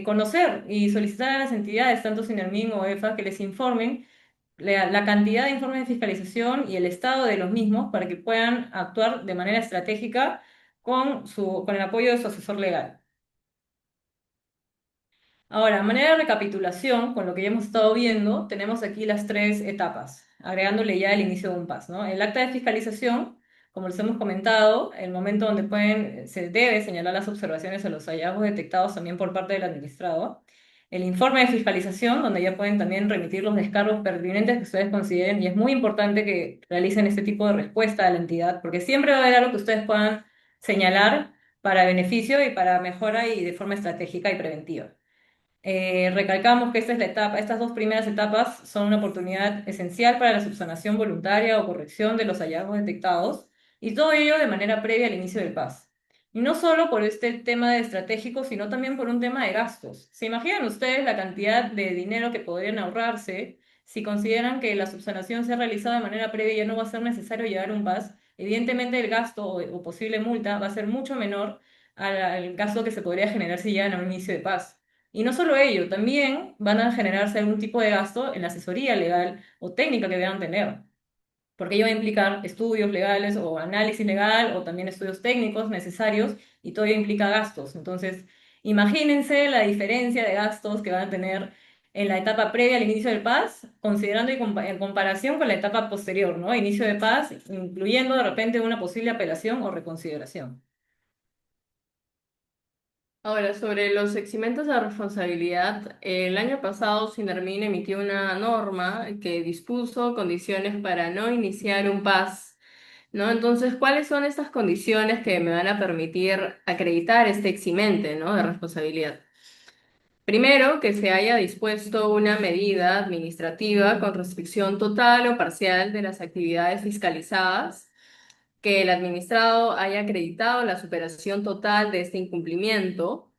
Speaker 4: conocer y solicitar a las entidades, tanto SINERMIN o EFA, que les informen la cantidad de informes de fiscalización y el estado de los mismos para que puedan actuar de manera estratégica con el apoyo de su asesor legal. Ahora, a manera de recapitulación, con lo que ya hemos estado viendo, tenemos aquí las tres etapas, agregándole ya el inicio de un PAS, ¿no? El acta de fiscalización, como les hemos comentado, el momento donde se debe señalar las observaciones o los hallazgos detectados también por parte del administrado. El informe de fiscalización, donde ya pueden también remitir los descargos pertinentes que ustedes consideren, y es muy importante que realicen este tipo de respuesta a la entidad, porque siempre va a haber algo que ustedes puedan señalar para beneficio y para mejora y de forma estratégica y preventiva. Recalcamos que esta es la etapa, estas dos primeras etapas son una oportunidad esencial para la subsanación voluntaria o corrección de los hallazgos detectados, y todo ello de manera previa al inicio del PAS. Y no solo por este tema de estratégico, sino también por un tema de gastos. ¿Se imaginan ustedes la cantidad de dinero que podrían ahorrarse si consideran que la subsanación se ha realizado de manera previa y ya no va a ser necesario llevar un PAS? Evidentemente el gasto o posible multa va a ser mucho menor al gasto que se podría generar si llegan a un inicio de PAS. Y no solo ello, también van a generarse algún tipo de gasto en la asesoría legal o técnica que deban tener, porque ello va a implicar estudios legales o análisis legal o también estudios técnicos necesarios y todo ello implica gastos. Entonces, imagínense la diferencia de gastos que van a tener en la etapa previa al inicio del PAS, considerando en comparación con la etapa posterior, ¿no? Inicio de PAS, incluyendo de repente una posible apelación o reconsideración.
Speaker 3: Ahora, sobre los eximentos de responsabilidad, el año pasado Sinermin emitió una norma que dispuso condiciones para no iniciar un PAS, ¿no? Entonces, ¿cuáles son estas condiciones que me van a permitir acreditar este eximente, ¿no? de responsabilidad? Primero, que se haya dispuesto una medida administrativa con restricción total o parcial de las actividades fiscalizadas, que el administrado haya acreditado la superación total de este incumplimiento,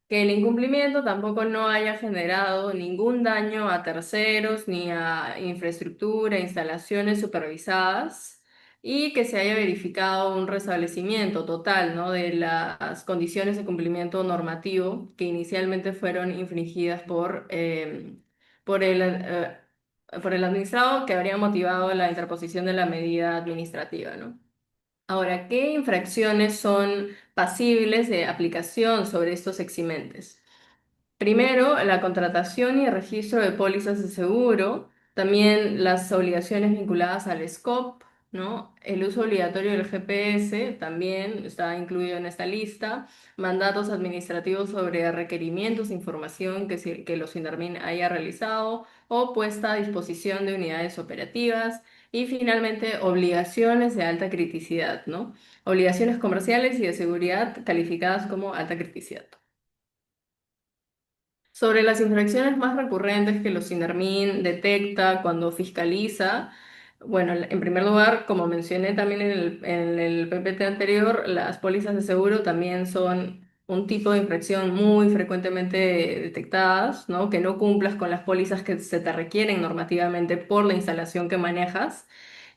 Speaker 3: que el incumplimiento tampoco no haya generado ningún daño a terceros ni a infraestructura, instalaciones supervisadas, y que se haya verificado un restablecimiento total, ¿no? de las condiciones de cumplimiento normativo que inicialmente fueron infringidas por por el administrado, que habría motivado la interposición de la medida administrativa, ¿no? Ahora, ¿qué infracciones son pasibles de aplicación sobre estos eximentes? Primero, la contratación y registro de pólizas de seguro, también las obligaciones vinculadas al SCOP, ¿no? El uso obligatorio del GPS también está incluido en esta lista, mandatos administrativos sobre requerimientos de información que los INDARMIN haya realizado o puesta a disposición de unidades operativas, y finalmente obligaciones de alta criticidad, ¿no? Obligaciones comerciales y de seguridad calificadas como alta criticidad. Sobre las infracciones más recurrentes que los SINDARMIN detecta cuando fiscaliza, bueno, en primer lugar, como mencioné también en el PPT anterior, las pólizas de seguro también son un tipo de infracción muy frecuentemente detectadas, ¿no? Que no cumplas con las pólizas que se te requieren normativamente por la instalación que manejas.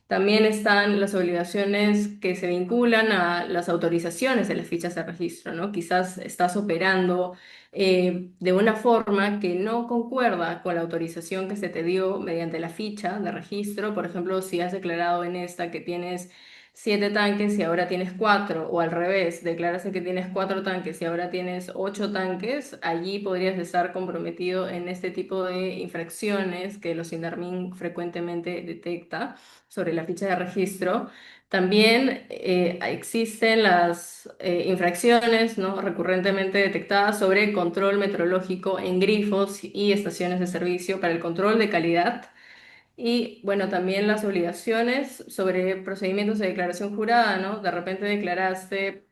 Speaker 3: También están las obligaciones que se vinculan a las autorizaciones de las fichas de registro, ¿no? Quizás estás operando de una forma que no concuerda con la autorización que se te dio mediante la ficha de registro. Por ejemplo, si has declarado en esta que tienes 7 tanques y ahora tienes 4, o al revés, declaraste que tienes 4 tanques y ahora tienes 8 tanques, allí podrías estar comprometido en este tipo de infracciones que los INDARMIN frecuentemente detecta sobre la ficha de registro. También existen las infracciones, ¿no? recurrentemente detectadas sobre control metrológico en grifos y estaciones de servicio para el control de calidad. Y bueno, también las obligaciones sobre procedimientos de declaración jurada, ¿no? De repente declaraste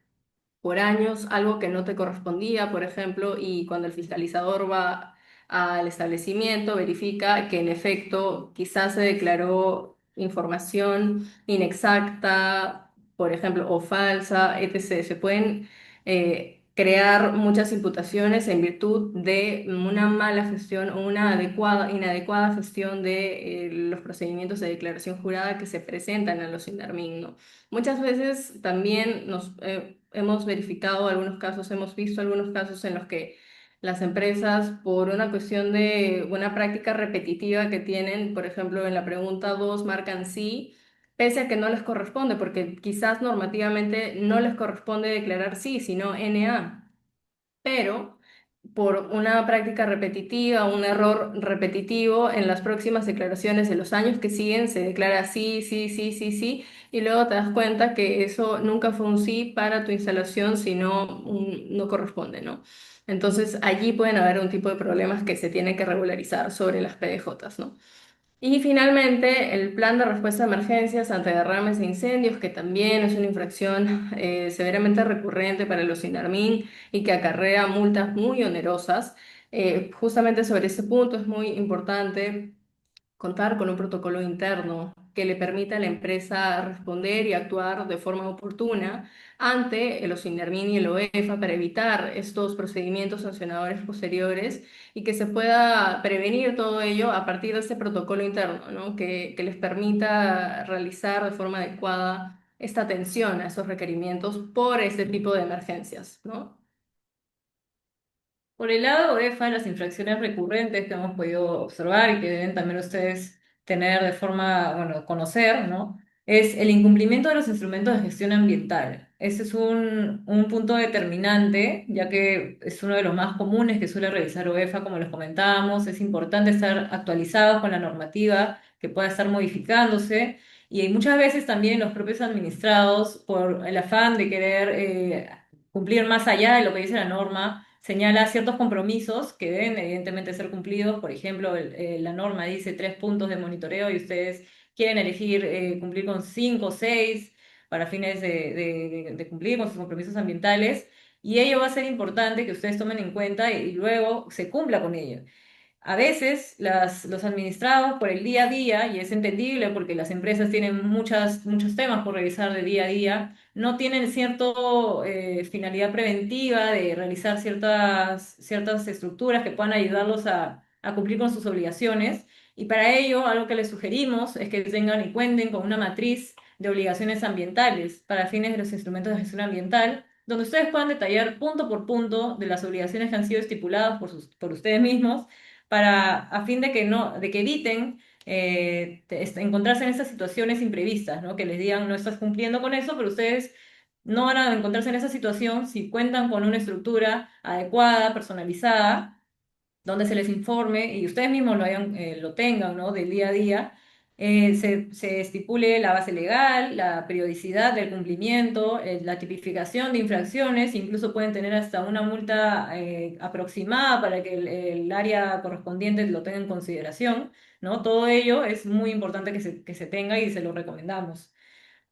Speaker 3: por años algo que no te correspondía, por ejemplo, y cuando el fiscalizador va al establecimiento, verifica que en efecto quizás se declaró información inexacta, por ejemplo, o falsa, etc. Se pueden crear muchas imputaciones en virtud de una mala gestión o una inadecuada gestión de los procedimientos de declaración jurada que se presentan a los INDARMIN, ¿no? Muchas veces también hemos verificado algunos casos, hemos visto algunos casos en los que las empresas, por una cuestión de una práctica repetitiva que tienen, por ejemplo, en la pregunta 2 marcan sí, pese a que no les corresponde, porque quizás normativamente no les corresponde declarar sí, sino NA, pero por una práctica repetitiva, un error repetitivo, en las próximas declaraciones de los años que siguen se declara sí, sí, sí, sí, sí, y luego te das cuenta que eso nunca fue un sí para tu instalación, sino no corresponde, ¿no? Entonces allí pueden haber un tipo de problemas que se tienen que regularizar sobre las PDJs, ¿no? Y finalmente, el plan de respuesta a emergencias ante derrames e incendios, que también es una infracción severamente recurrente para los INARMIN y que acarrea multas muy onerosas. Justamente sobre este punto es muy importante contar con un protocolo interno que le permita a la empresa responder y actuar de forma oportuna ante los INDERMIN y el OEFA para evitar estos procedimientos sancionadores posteriores y que se pueda prevenir todo ello a partir de este protocolo interno, ¿no? Que les permita realizar de forma adecuada esta atención a esos requerimientos por este tipo de emergencias, ¿no?
Speaker 4: Por el lado de EFA, las infracciones recurrentes que hemos podido observar y que deben también ustedes tener de forma, bueno, conocer, ¿no? Es el incumplimiento de los instrumentos de gestión ambiental. Ese es un punto determinante, ya que es uno de los más comunes que suele realizar OEFA, como les comentábamos. Es importante estar actualizados con la normativa que pueda estar modificándose. Y muchas veces también los propios administrados, por el afán de querer cumplir más allá de lo que dice la norma, señala ciertos compromisos que deben evidentemente ser cumplidos. Por ejemplo, la norma dice 3 puntos de monitoreo y ustedes quieren elegir cumplir con 5 o 6 para fines de cumplir con sus compromisos ambientales. Y ello va a ser importante que ustedes tomen en cuenta y luego se cumpla con ello. A veces los administrados por el día a día, y es entendible porque las empresas tienen muchos temas por revisar de día a día, no tienen cierta finalidad preventiva de realizar ciertas estructuras que puedan ayudarlos a cumplir con sus obligaciones. Y para ello, algo que les sugerimos es que tengan y cuenten con una matriz de obligaciones ambientales para fines de los instrumentos de gestión ambiental, donde ustedes puedan detallar punto por punto de las obligaciones que han sido estipuladas por ustedes mismos a fin de que no, de que eviten encontrarse en estas situaciones imprevistas, ¿no? Que les digan no estás cumpliendo con eso, pero ustedes no van a encontrarse en esa situación si cuentan con una estructura adecuada, personalizada, donde se les informe y ustedes mismos lo tengan, ¿no? Del día a día, se estipule la base legal, la periodicidad del cumplimiento, la tipificación de infracciones, incluso pueden tener hasta una multa aproximada para que el área correspondiente lo tenga en consideración, ¿no? Todo ello es muy importante que se tenga y se lo recomendamos.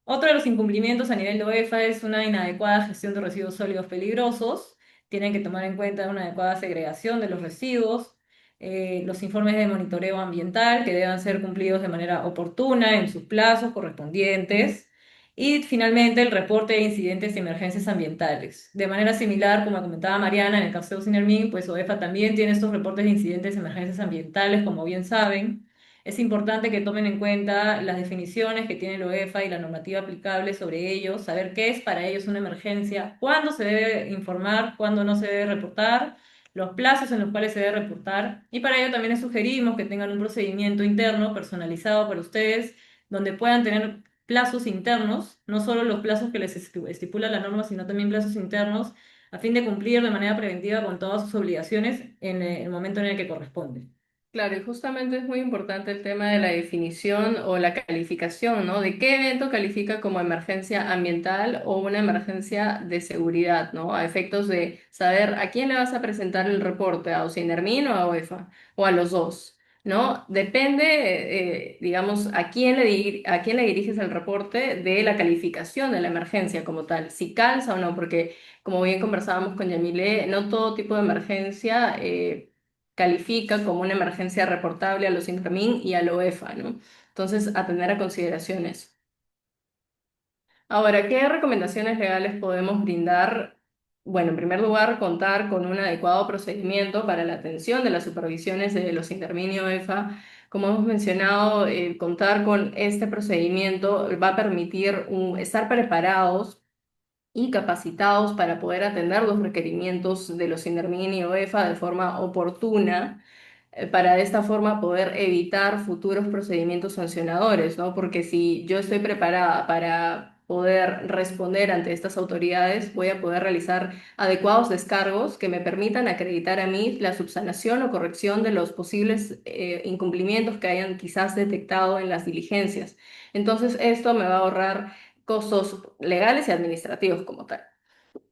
Speaker 4: Otro de los incumplimientos a nivel de OEFA es una inadecuada gestión de residuos sólidos peligrosos. Tienen que tomar en cuenta una adecuada segregación de los residuos, los informes de monitoreo ambiental que deban ser cumplidos de manera oportuna en sus plazos correspondientes. Y finalmente el reporte de incidentes y emergencias ambientales. De manera similar, como comentaba Mariana, en el caso de Sinermin, pues OEFA también tiene estos reportes de incidentes y emergencias ambientales, como bien saben. Es importante que tomen en cuenta las definiciones que tiene la UEFA y la normativa aplicable sobre ellos, saber qué es para ellos una emergencia, cuándo se debe informar, cuándo no se debe reportar, los plazos en los cuales se debe reportar. Y para ello también les sugerimos que tengan un procedimiento interno personalizado para ustedes, donde puedan tener plazos internos, no solo los plazos que les estipula la norma, sino también plazos internos, a fin de cumplir de manera preventiva con todas sus obligaciones en el momento en el que corresponde.
Speaker 3: Claro, y justamente es muy importante el tema de la definición o la calificación, ¿no? De qué evento califica como emergencia ambiental o una emergencia de seguridad, ¿no? A efectos de saber a quién le vas a presentar el reporte, a OSINERMIN o a OEFA, o a los dos, ¿no? Depende, digamos, a quién le diriges el reporte de la calificación de la emergencia como tal, si calza o no, porque como bien conversábamos con Yamile, no todo tipo de emergencia califica como una emergencia reportable a los INCRAMIN y a la OEFA, ¿no? Entonces, atender a consideraciones. Ahora, ¿qué recomendaciones legales podemos brindar? Bueno, en primer lugar, contar con un adecuado procedimiento para la atención de las supervisiones de los intervinios EFA. Como hemos mencionado, contar con este procedimiento va a permitir estar preparados y capacitados para poder atender los requerimientos de los Indermin OEFA de forma oportuna, para de esta forma poder evitar futuros procedimientos sancionadores, ¿no? Porque si yo estoy preparada para poder responder ante estas autoridades, voy a poder realizar adecuados descargos que me permitan acreditar a mí la subsanación o corrección de los posibles incumplimientos que hayan quizás detectado en las diligencias. Entonces, esto me va a ahorrar costos legales y administrativos como tal.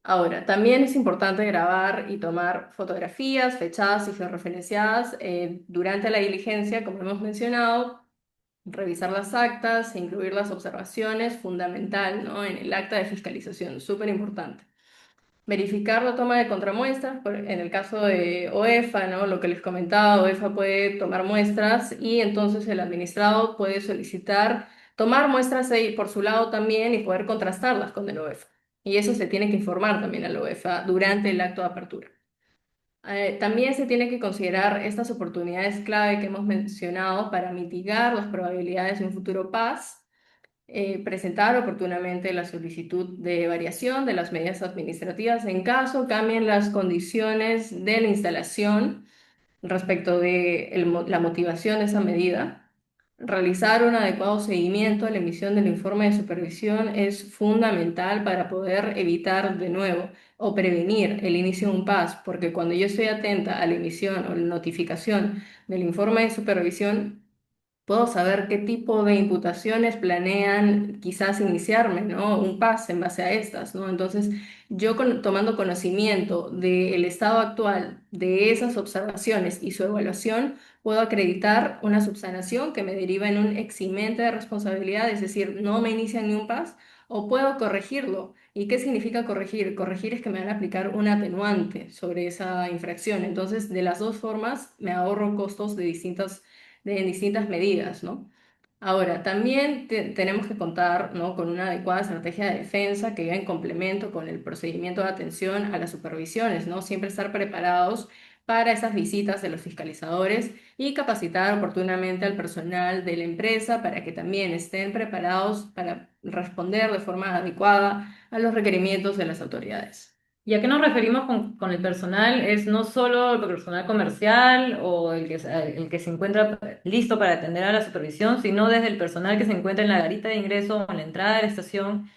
Speaker 3: Ahora, también es importante grabar y tomar fotografías fechadas y georreferenciadas durante la diligencia, como hemos mencionado, revisar las actas e incluir las observaciones, fundamental, ¿no? En el acta de fiscalización, súper importante. Verificar la toma de contramuestras, en el caso de OEFA, ¿no? Lo que les comentaba, OEFA puede tomar muestras y entonces el administrado puede solicitar tomar muestras ahí por su lado también y poder contrastarlas con el OEFA. Y eso se tiene que informar también al OEFA durante el acto de apertura. También se tiene que considerar estas oportunidades clave que hemos mencionado para mitigar las probabilidades de un futuro paz, presentar oportunamente la solicitud de variación de las medidas administrativas en caso cambien las condiciones de la instalación respecto de la motivación de esa medida. Realizar un adecuado seguimiento a la emisión del informe de supervisión es fundamental para poder evitar de nuevo o prevenir el inicio de un PAS, porque cuando yo estoy atenta a la emisión o la notificación del informe de supervisión, puedo saber qué tipo de imputaciones planean quizás iniciarme, ¿no? Un pase en base a estas, ¿no? Entonces, yo tomando conocimiento del estado actual de esas observaciones y su evaluación, puedo acreditar una subsanación que me deriva en un eximente de responsabilidad, es decir, no me inician ni un PAS, o puedo corregirlo. ¿Y qué significa corregir? Corregir es que me van a aplicar un atenuante sobre esa infracción. Entonces, de las dos formas, me ahorro costos de distintas medidas, ¿no? Ahora, también tenemos que contar, ¿no? Con una adecuada estrategia de defensa que va en complemento con el procedimiento de atención a las supervisiones, ¿no? Siempre estar preparados para esas visitas de los fiscalizadores y capacitar oportunamente al personal de la empresa para que también estén preparados para responder de forma adecuada a los requerimientos de las autoridades.
Speaker 4: ¿Y a qué nos referimos con el personal? Es no solo el personal comercial o el que se encuentra listo para atender a la supervisión, sino desde el personal que se encuentra en la garita de ingreso o en la entrada de la estación.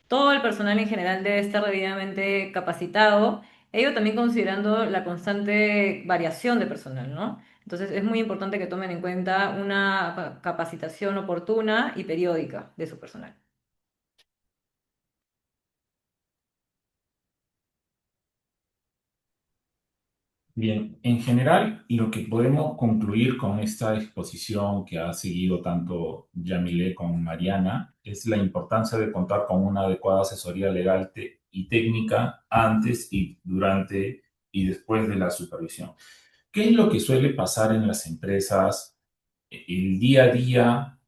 Speaker 4: Todo el personal en general debe estar debidamente capacitado, ello también considerando la constante variación de personal, ¿no? Entonces es muy importante que tomen en cuenta una capacitación oportuna y periódica de su personal.
Speaker 2: Bien, en general, lo que podemos concluir con esta exposición que ha seguido tanto Yamile como Mariana es la importancia de contar con una adecuada asesoría legal y técnica antes y durante y después de la supervisión. ¿Qué es lo que suele pasar en las empresas? El día a día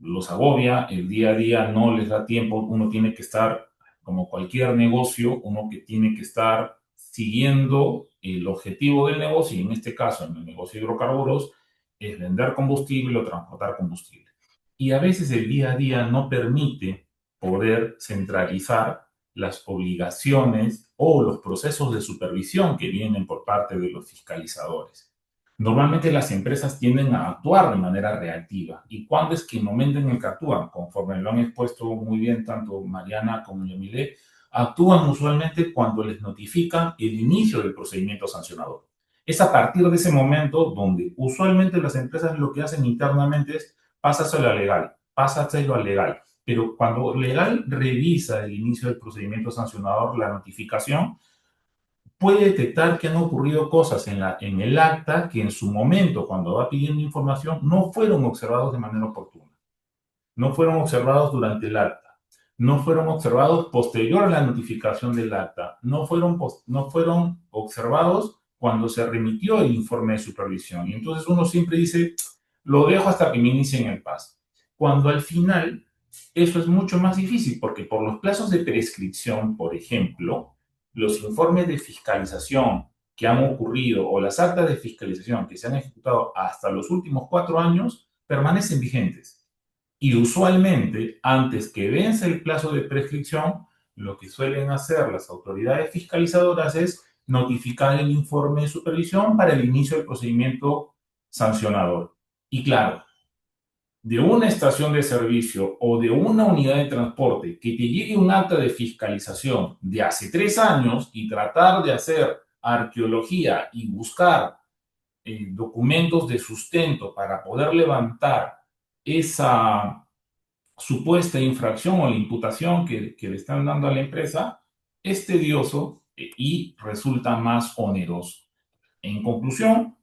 Speaker 2: los agobia, el día a día no les da tiempo, uno tiene que estar, como cualquier negocio, uno que tiene que estar siguiendo el objetivo del negocio, y en este caso, en el negocio de hidrocarburos, es vender combustible o transportar combustible. Y a veces el día a día no permite poder centralizar las obligaciones o los procesos de supervisión que vienen por parte de los fiscalizadores. Normalmente las empresas tienden a actuar de manera reactiva. ¿Y cuándo es que el momento en el que actúan? Conforme lo han expuesto muy bien tanto Mariana como Yamile, actúan usualmente cuando les notifican el inicio del procedimiento sancionador. Es a partir de ese momento donde usualmente las empresas lo que hacen internamente es pásaselo a legal, pásaselo a legal. Pero cuando legal revisa el inicio del procedimiento sancionador, la notificación, puede detectar que han ocurrido cosas en el acta que en su momento, cuando va pidiendo información, no fueron observados de manera oportuna. No fueron observados durante el acta. No fueron observados posterior a la notificación del acta. No fueron observados cuando se remitió el informe de supervisión. Y entonces uno siempre dice, lo dejo hasta que me inicien el PAS. Cuando al final eso es mucho más difícil, porque por los plazos de prescripción, por ejemplo, los informes de fiscalización que han ocurrido o las actas de fiscalización que se han ejecutado hasta los últimos 4 años permanecen vigentes. Y usualmente, antes que vence el plazo de prescripción, lo que suelen hacer las autoridades fiscalizadoras es notificar el informe de supervisión para el inicio del procedimiento sancionador. Y claro, de una estación de servicio o de una unidad de transporte que te llegue un acta de fiscalización de hace 3 años y tratar de hacer arqueología y buscar documentos de sustento para poder levantar esa supuesta infracción o la imputación que le están dando a la empresa, es tedioso y resulta más oneroso. En conclusión,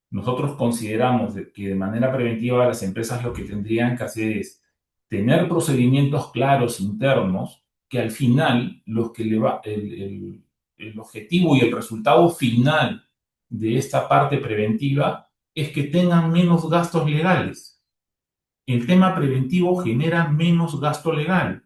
Speaker 2: nosotros consideramos que de manera preventiva las empresas lo que tendrían que hacer es tener procedimientos claros internos que al final los que el objetivo y el resultado final de esta parte preventiva es que tengan menos gastos legales. El tema preventivo genera menos gasto legal.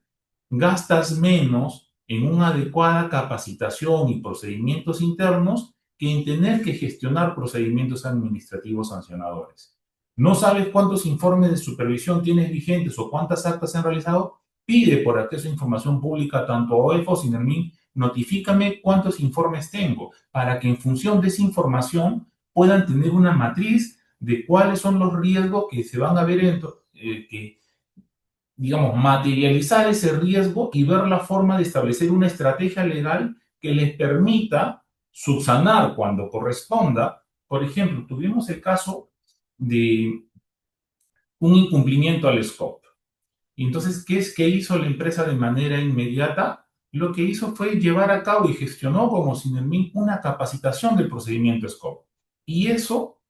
Speaker 2: Gastas menos en una adecuada capacitación y procedimientos internos que en tener que gestionar procedimientos administrativos sancionadores. ¿No sabes cuántos informes de supervisión tienes vigentes o cuántas actas se han realizado? Pide por acceso a información pública tanto a OEFO, SINERMIN, notifícame cuántos informes tengo para que en función de esa información puedan tener una matriz de cuáles son los riesgos que se van a ver digamos, materializar ese riesgo y ver la forma de establecer una estrategia legal que les permita subsanar cuando corresponda. Por ejemplo, tuvimos el caso de un incumplimiento al scope. Y entonces, ¿qué hizo la empresa de manera inmediata? Lo que hizo fue llevar a cabo y gestionó como SINERMIN una capacitación del procedimiento scope. Y eso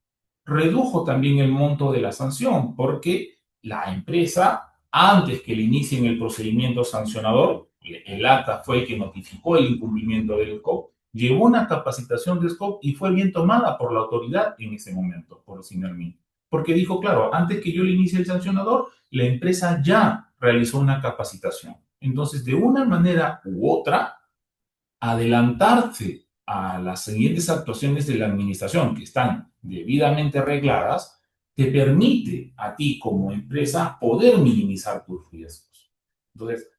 Speaker 2: redujo también el monto de la sanción, porque la empresa, antes que le inicien el procedimiento sancionador, el acta fue el que notificó el incumplimiento del scope, llevó una capacitación de scope y fue bien tomada por la autoridad en ese momento, por SINERMIN. Porque dijo, claro, antes que yo le inicie el sancionador, la empresa ya realizó una capacitación. Entonces, de una manera u otra, adelantarse a las siguientes actuaciones de la administración que están debidamente regladas, te permite a ti como empresa poder minimizar tus riesgos. Entonces,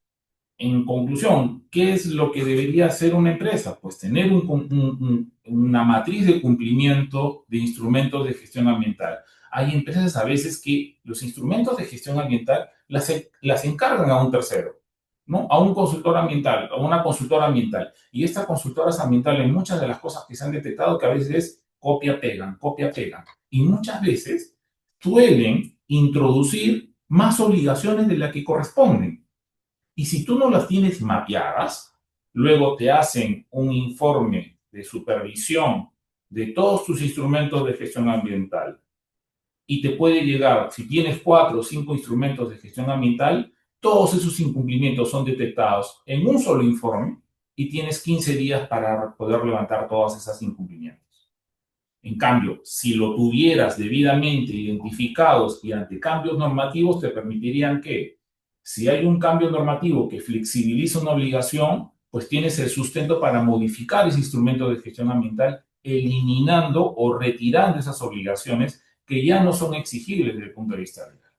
Speaker 2: en conclusión, ¿qué es lo que debería hacer una empresa? Pues tener una matriz de cumplimiento de instrumentos de gestión ambiental. Hay empresas a veces que los instrumentos de gestión ambiental las encargan a un tercero, ¿no? A un consultor ambiental, a una consultora ambiental. Y estas consultoras ambientales, muchas de las cosas que se han detectado que a veces es copia-pegan, copia-pegan. Y muchas veces suelen introducir más obligaciones de las que corresponden. Y si tú no las tienes mapeadas, luego te hacen un informe de supervisión de todos tus instrumentos de gestión ambiental y te puede llegar, si tienes 4 o 5 instrumentos de gestión ambiental, todos esos incumplimientos son detectados en un solo informe y tienes 15 días para poder levantar todos esos incumplimientos. En cambio, si lo tuvieras debidamente identificados y ante cambios normativos, te permitirían que, si hay un cambio normativo que flexibiliza una obligación, pues tienes el sustento para modificar ese instrumento de gestión ambiental, eliminando o retirando esas obligaciones que ya no son exigibles desde el punto de vista legal.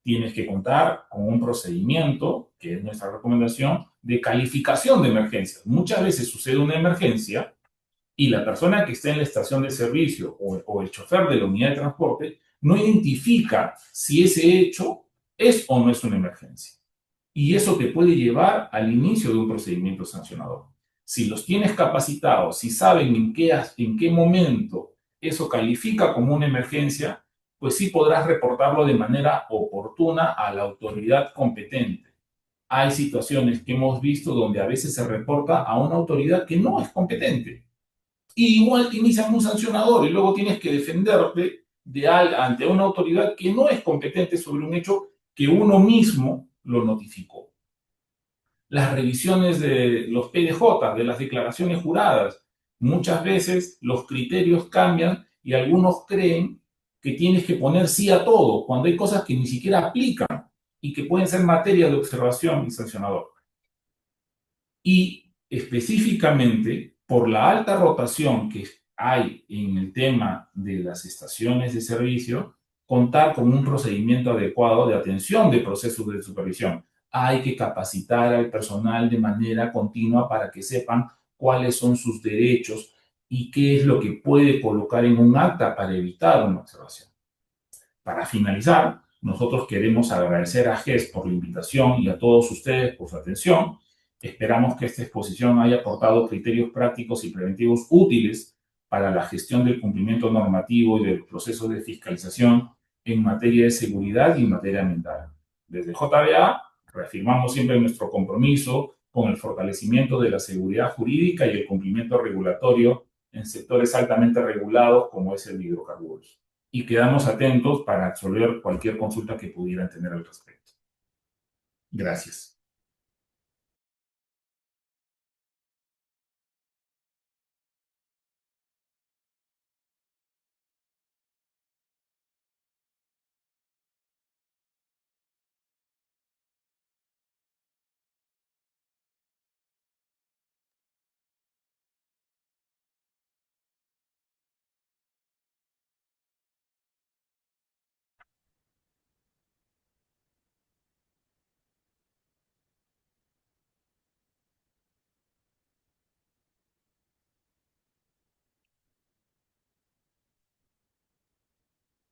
Speaker 2: Tienes que contar con un procedimiento, que es nuestra recomendación, de calificación de emergencias. Muchas veces sucede una emergencia y la persona que está en la estación de servicio o el chofer de la unidad de transporte no identifica si ese hecho es o no es una emergencia. Y eso te puede llevar al inicio de un procedimiento sancionador. Si los tienes capacitados, si saben en qué momento eso califica como una emergencia, pues sí podrás reportarlo de manera oportuna a la autoridad competente. Hay situaciones que hemos visto donde a veces se reporta a una autoridad que no es competente. Y igual te inician un sancionador y luego tienes que defenderte ante una autoridad que no es competente sobre un hecho que uno mismo lo notificó. Las revisiones de los PDJ, de las declaraciones juradas, muchas veces los criterios cambian y algunos creen que tienes que poner sí a todo, cuando hay cosas que ni siquiera aplican y que pueden ser materia de observación y sancionador. Y específicamente por la alta rotación que hay en el tema de las estaciones de servicio, contar con un procedimiento adecuado de atención de procesos de supervisión. Hay que capacitar al personal de manera continua para que sepan cuáles son sus derechos y qué es lo que puede colocar en un acta para evitar una observación. Para finalizar, nosotros queremos agradecer a GES por la invitación y a todos ustedes por su atención. Esperamos que esta exposición haya aportado criterios prácticos y preventivos útiles para la gestión del cumplimiento normativo y del proceso de fiscalización en materia de seguridad y en materia ambiental. Desde JBA reafirmamos siempre nuestro compromiso con el fortalecimiento de la seguridad jurídica y el cumplimiento regulatorio en sectores altamente regulados como es el de hidrocarburos, y quedamos atentos para resolver cualquier consulta que pudieran tener al respecto. Gracias.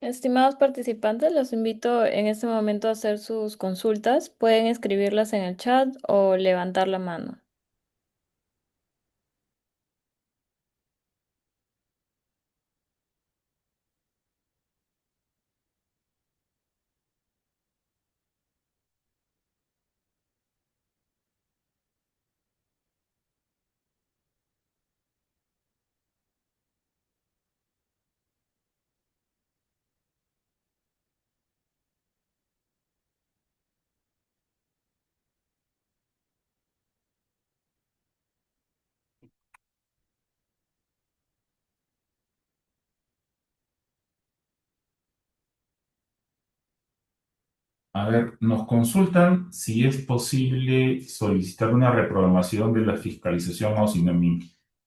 Speaker 1: Estimados participantes, los invito en este momento a hacer sus consultas. Pueden escribirlas en el chat o levantar la mano.
Speaker 2: A ver, nos consultan si es posible solicitar una reprogramación de la fiscalización a OSINAMIN.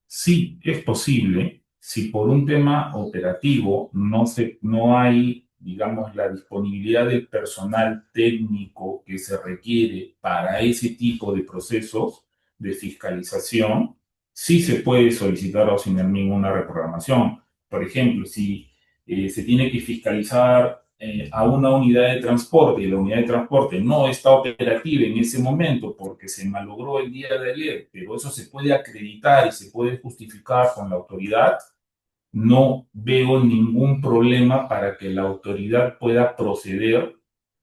Speaker 2: Sí, es posible si por un tema operativo no hay, digamos, la disponibilidad del personal técnico que se requiere para ese tipo de procesos de fiscalización, sí se puede solicitar a OSINAMIN una reprogramación. Por ejemplo, si se tiene que fiscalizar a una unidad de transporte y la unidad de transporte no está operativa en ese momento porque se malogró el día de ayer, pero eso se puede acreditar y se puede justificar con la autoridad, no veo ningún problema para que la autoridad pueda proceder,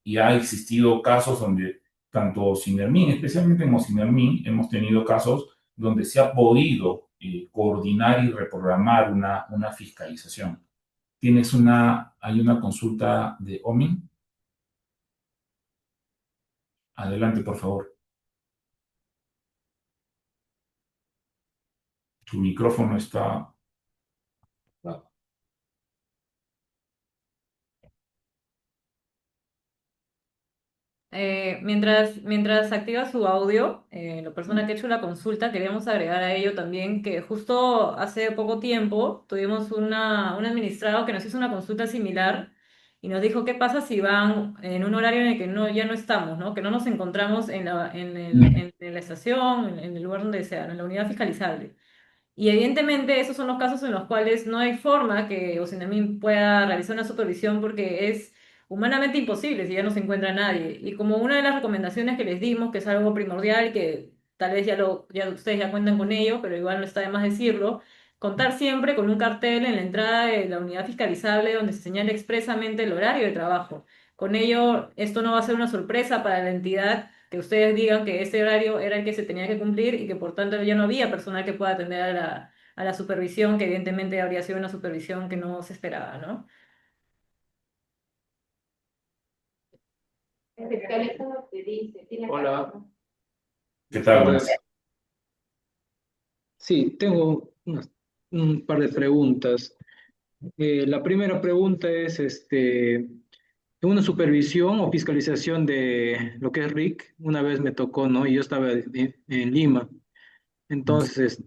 Speaker 2: y ha existido casos donde tanto Sinermin, especialmente en Sinermin, hemos tenido casos donde se ha podido coordinar y reprogramar una fiscalización. Hay una consulta de OMIN. Adelante, por favor. Tu micrófono está...
Speaker 4: Mientras activa su audio, la persona que ha hecho la consulta, queríamos agregar a ello también que justo hace poco tiempo tuvimos un administrado que nos hizo una consulta similar y nos dijo qué pasa si van en un horario en el que ya no estamos, ¿no? Que no nos encontramos en la estación, en el lugar donde sea, en la unidad fiscalizable. Y evidentemente esos son los casos en los cuales no hay forma que Oceanamim pueda realizar una supervisión porque es humanamente imposible si ya no se encuentra nadie. Y como una de las recomendaciones que les dimos, que es algo primordial, que tal vez ya ustedes ya cuentan con ello, pero igual no está de más decirlo, contar siempre con un cartel en la entrada de la unidad fiscalizable donde se señale expresamente el horario de trabajo. Con ello, esto no va a ser una sorpresa para la entidad que ustedes digan que ese horario era el que se tenía que cumplir y que por tanto ya no había personal que pueda atender a la supervisión, que evidentemente habría sido una supervisión que no se esperaba, ¿no?
Speaker 5: Hola,
Speaker 2: ¿Qué tal?
Speaker 5: tardes. Sí, tengo un par de preguntas. La primera pregunta es, una supervisión o fiscalización de lo que es RIC. Una vez me tocó, ¿no? Y yo estaba en Lima. Entonces,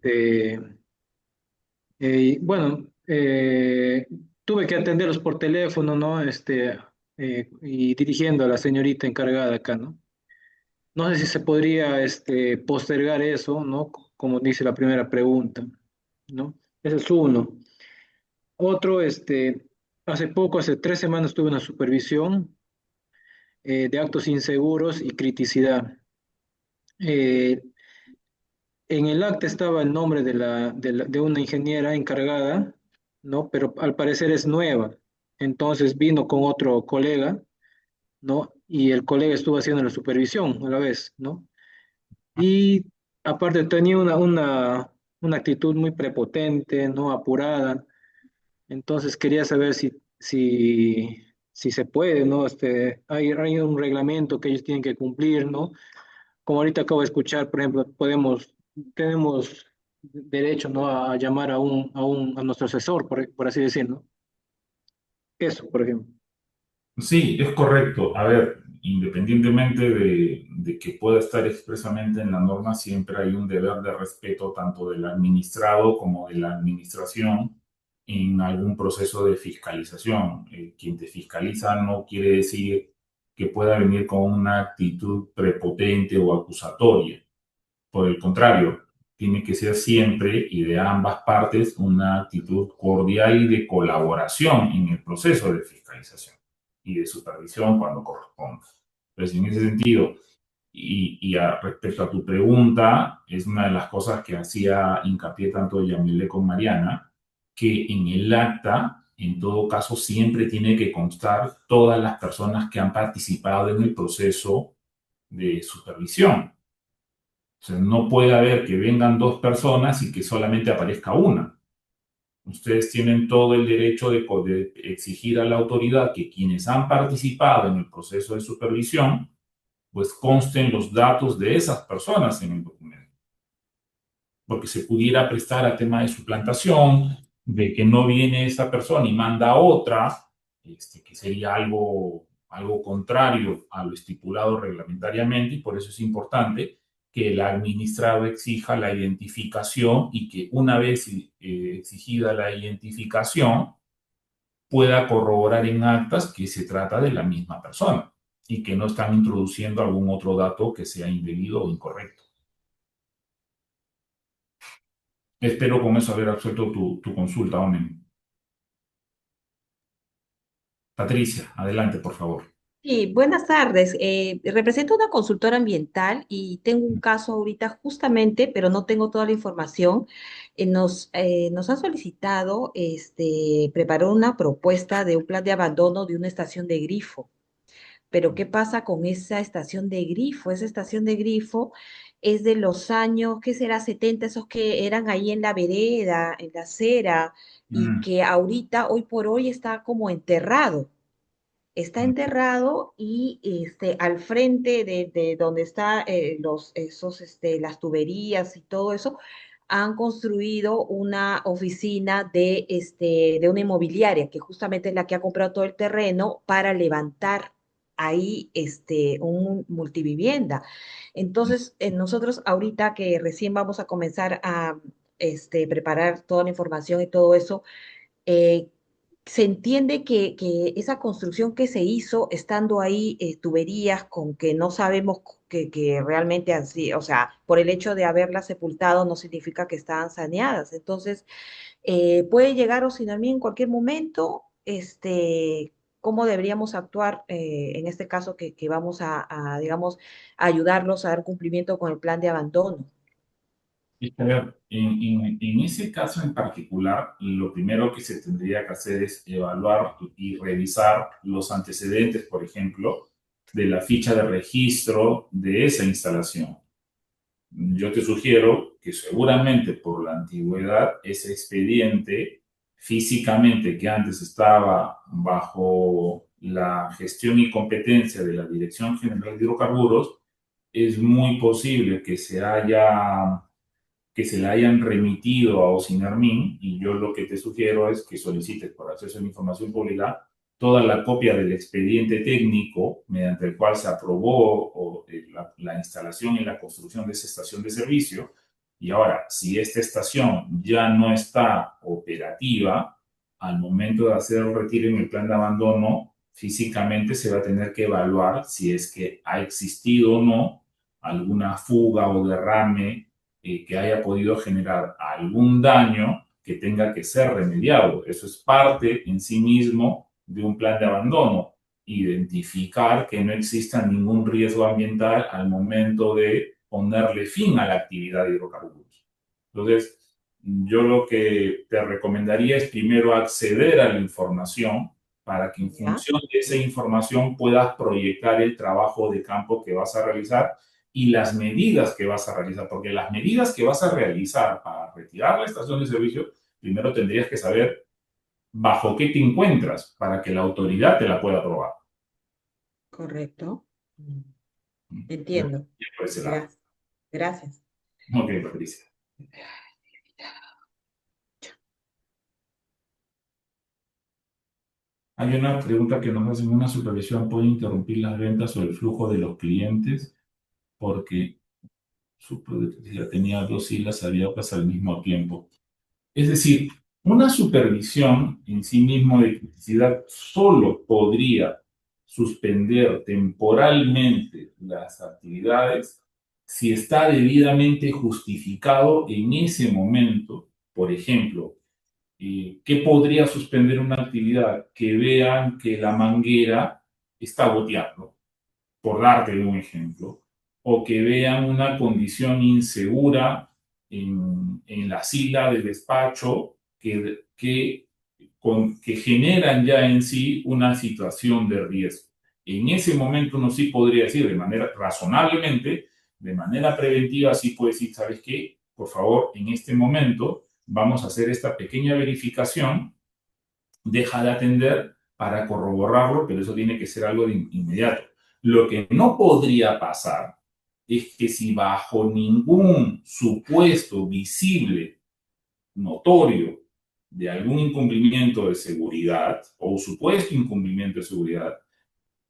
Speaker 5: bueno, tuve que atenderlos por teléfono, ¿no? Y dirigiendo a la señorita encargada acá, ¿no? No sé si se podría, postergar eso, ¿no? Como dice la primera pregunta, ¿no? Ese es uno. Otro, hace poco, hace 3 semanas, tuve una supervisión de actos inseguros y criticidad. Eh, en el acta estaba el nombre de una ingeniera encargada, ¿no? Pero al parecer es nueva. Entonces vino con otro colega, ¿no? Y el colega estuvo haciendo la supervisión a la vez, ¿no? Y aparte tenía una actitud muy prepotente, ¿no? Apurada. Entonces quería saber si se puede, ¿no? Hay un reglamento que ellos tienen que cumplir, ¿no? Como ahorita acabo de escuchar, por ejemplo, tenemos derecho, ¿no? A llamar a nuestro asesor, por así decirlo. Eso, por ejemplo.
Speaker 2: Sí, es correcto. A ver, independientemente de que pueda estar expresamente en la norma, siempre hay un deber de respeto tanto del administrado como de la administración en algún proceso de fiscalización. Quien te fiscaliza no quiere decir que pueda venir con una actitud prepotente o acusatoria. Por el contrario, tiene que ser siempre y de ambas partes una actitud cordial y de colaboración en el proceso de fiscalización y de supervisión cuando corresponda. Entonces, en ese sentido, respecto a tu pregunta, es una de las cosas que hacía hincapié tanto Yamile con Mariana, que en el acta, en todo caso, siempre tiene que constar todas las personas que han participado en el proceso de supervisión. O sea, no puede haber que vengan dos personas y que solamente aparezca una. Ustedes tienen todo el derecho de exigir a la autoridad que quienes han participado en el proceso de supervisión, pues consten los datos de esas personas en el documento, porque se pudiera prestar a tema de suplantación, de que no viene esa persona y manda otra, que sería algo contrario a lo estipulado reglamentariamente, y por eso es importante que el administrado exija la identificación y que una vez exigida la identificación pueda corroborar en actas que se trata de la misma persona y que no están introduciendo algún otro dato que sea indebido o incorrecto. Espero con eso haber absuelto tu consulta, Omen. Patricia, adelante, por favor.
Speaker 6: Sí, buenas tardes. Represento una consultora ambiental y tengo un caso ahorita justamente, pero no tengo toda la información. Nos han solicitado preparar una propuesta de un plan de abandono de una estación de grifo. Pero ¿qué pasa con esa estación de grifo? Esa estación de grifo es de los años, ¿qué será? 70, esos que eran ahí en la vereda, en la acera, y
Speaker 2: Mm,
Speaker 6: que ahorita, hoy por hoy, está como enterrado. Está
Speaker 2: mm,
Speaker 6: enterrado y al frente de donde está las tuberías y todo eso, han construido una oficina de una inmobiliaria que justamente es la que ha comprado todo el terreno para levantar ahí un multivivienda. Entonces, nosotros ahorita que recién vamos a comenzar a preparar toda la información y todo eso, eh, se entiende que esa construcción que se hizo, estando ahí tuberías con que no sabemos que realmente así, o sea, por el hecho de haberlas sepultado no significa que estaban saneadas. Entonces, puede llegar o sin a mí en cualquier momento, cómo deberíamos actuar en este caso que vamos digamos, ayudarlos a dar cumplimiento con el plan de abandono.
Speaker 2: A ver, en ese caso en particular, lo primero que se tendría que hacer es evaluar y revisar los antecedentes, por ejemplo, de la ficha de registro de esa instalación. Yo te sugiero que seguramente por la antigüedad ese expediente físicamente que antes estaba bajo la gestión y competencia de la Dirección General de Hidrocarburos, es muy posible que que se le hayan remitido a OSINERMIN, y yo lo que te sugiero es que solicites por acceso a la información pública toda la copia del expediente técnico mediante el cual se aprobó la instalación y la construcción de esa estación de servicio. Y ahora, si esta estación ya no está operativa, al momento de hacer el retiro en el plan de abandono, físicamente se va a tener que evaluar si es que ha existido o no alguna fuga o derrame que haya podido generar algún daño que tenga que ser remediado. Eso es parte en sí mismo de un plan de abandono. Identificar que no exista ningún riesgo ambiental al momento de ponerle fin a la actividad de hidrocarburos. Entonces, yo lo que te recomendaría es primero acceder a la información para que en
Speaker 6: ¿Ya?
Speaker 2: función de esa información puedas proyectar el trabajo de campo que vas a realizar y las medidas que vas a realizar, porque las medidas que vas a realizar para retirar la estación de servicio, primero tendrías que saber bajo qué te encuentras para que la autoridad te la pueda aprobar.
Speaker 6: Correcto.
Speaker 2: Ya,
Speaker 6: Entiendo.
Speaker 2: ya por ese lado.
Speaker 6: Gracias. Gracias.
Speaker 2: Ok, Patricia. Hay una pregunta que nos hacen: ¿una supervisión puede interrumpir las ventas o el flujo de los clientes? Porque su ya tenía dos islas abiertas al mismo tiempo. Es decir, una supervisión en sí mismo de criticidad solo podría suspender temporalmente las actividades si está debidamente justificado en ese momento. Por ejemplo, ¿qué podría suspender una actividad? Que vean que la manguera está goteando, por darte un ejemplo, o que vean una condición insegura en la sila de despacho que generan ya en sí una situación de riesgo. En ese momento uno sí podría decir de manera razonablemente, de manera preventiva, sí puede decir: ¿sabes qué? Por favor, en este momento vamos a hacer esta pequeña verificación, deja de atender para corroborarlo, pero eso tiene que ser algo de inmediato. Lo que no podría pasar es que si bajo ningún supuesto visible, notorio, de algún incumplimiento de seguridad o supuesto incumplimiento de seguridad,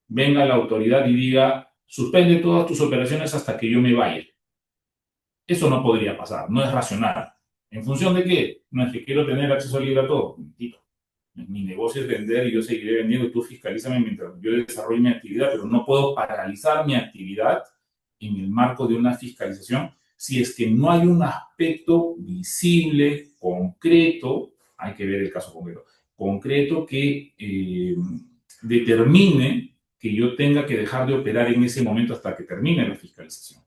Speaker 2: venga la autoridad y diga: suspende todas tus operaciones hasta que yo me vaya. Eso no podría pasar, no es racional. ¿En función de qué? No es que quiero tener acceso libre a todo. Mentira. Mi negocio es vender y yo seguiré vendiendo, tú fiscalízame mientras yo desarrollo mi actividad, pero no puedo paralizar mi actividad en el marco de una fiscalización si es que no hay un aspecto visible, concreto. Hay que ver el caso concreto que determine que yo tenga que dejar de operar en ese momento hasta que termine la fiscalización.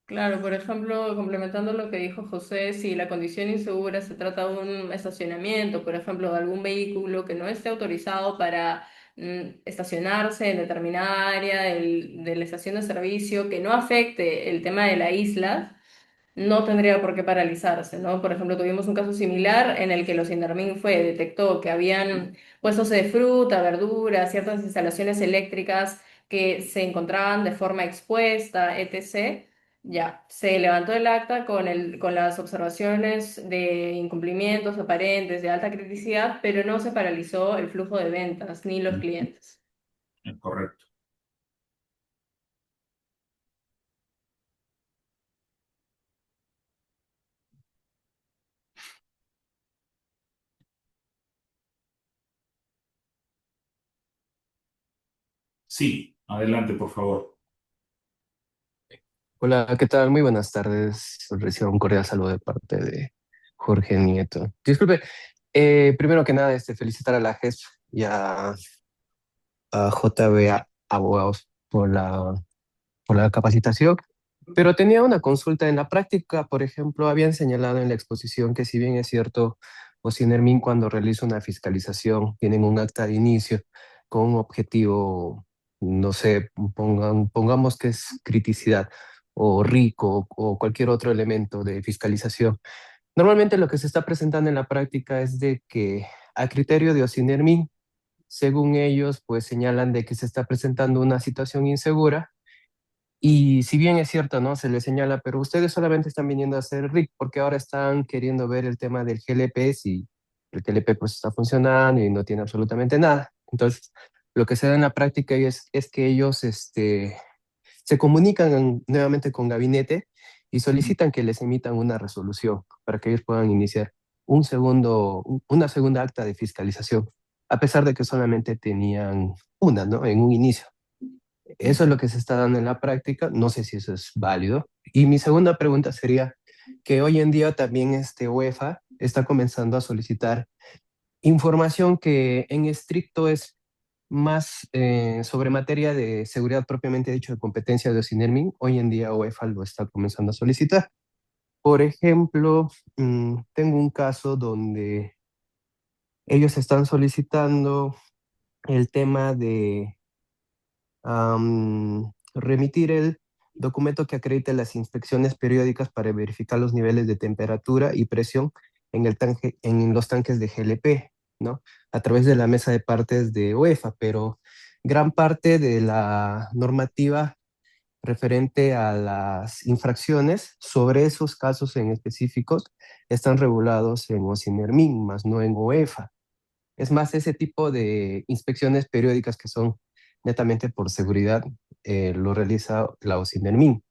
Speaker 3: Claro, por ejemplo, complementando lo que dijo José, si la condición insegura se trata de un estacionamiento, por ejemplo, de algún vehículo que no esté autorizado para estacionarse en determinada área de la estación de servicio, que no afecte el tema de la isla, no tendría por qué paralizarse, ¿no? Por ejemplo, tuvimos un caso similar en el que los Indarmin detectó que habían puestos de fruta, verdura, ciertas instalaciones eléctricas que se encontraban de forma expuesta, etc. Ya, se levantó el acta con las observaciones de incumplimientos aparentes de alta criticidad, pero no se paralizó el flujo de ventas ni los clientes.
Speaker 2: Correcto. Sí, adelante, por favor.
Speaker 7: Hola, ¿qué tal? Muy buenas tardes. Recibo un cordial saludo de parte de Jorge Nieto. Disculpe, primero que nada, felicitar a la GES y a JBA Abogados por la capacitación, pero tenía una consulta. En la práctica, por ejemplo, habían señalado en la exposición que, si bien es cierto, Ocinermin, cuando realiza una fiscalización, tienen un acta de inicio con un objetivo, no sé, pongamos que es criticidad o rico o cualquier otro elemento de fiscalización. Normalmente lo que se está presentando en la práctica es de que, a criterio de Ocinermin, según ellos, pues señalan de que se está presentando una situación insegura Y si bien es cierto, ¿no? Se les señala, pero ustedes solamente están viniendo a hacer RIC porque ahora están queriendo ver el tema del GLP, si el GLP pues está funcionando y no tiene absolutamente nada. Entonces, lo que se da en la práctica es que ellos se comunican nuevamente con gabinete y solicitan que les emitan una resolución para que ellos puedan iniciar una segunda acta de fiscalización, a pesar de que solamente tenían una, ¿no? En un inicio. Eso es lo que se está dando en la práctica. No sé si eso es válido. Y mi segunda pregunta sería que hoy en día también UEFA está comenzando a solicitar información que en estricto es más sobre materia de seguridad propiamente dicho de competencia de OSINERMIN. Hoy en día UEFA lo está comenzando a solicitar. Por ejemplo, tengo un caso donde ellos están solicitando el tema de remitir el documento que acredite las inspecciones periódicas para verificar los niveles de temperatura y presión en los tanques de GLP, ¿no? A través de la mesa de partes de UEFA, pero gran parte de la normativa referente a las infracciones sobre esos casos en específicos están regulados en OSINERMIN, más no en UEFA. Es más, ese tipo de inspecciones periódicas que son netamente por seguridad, lo realiza la OSINERMIN.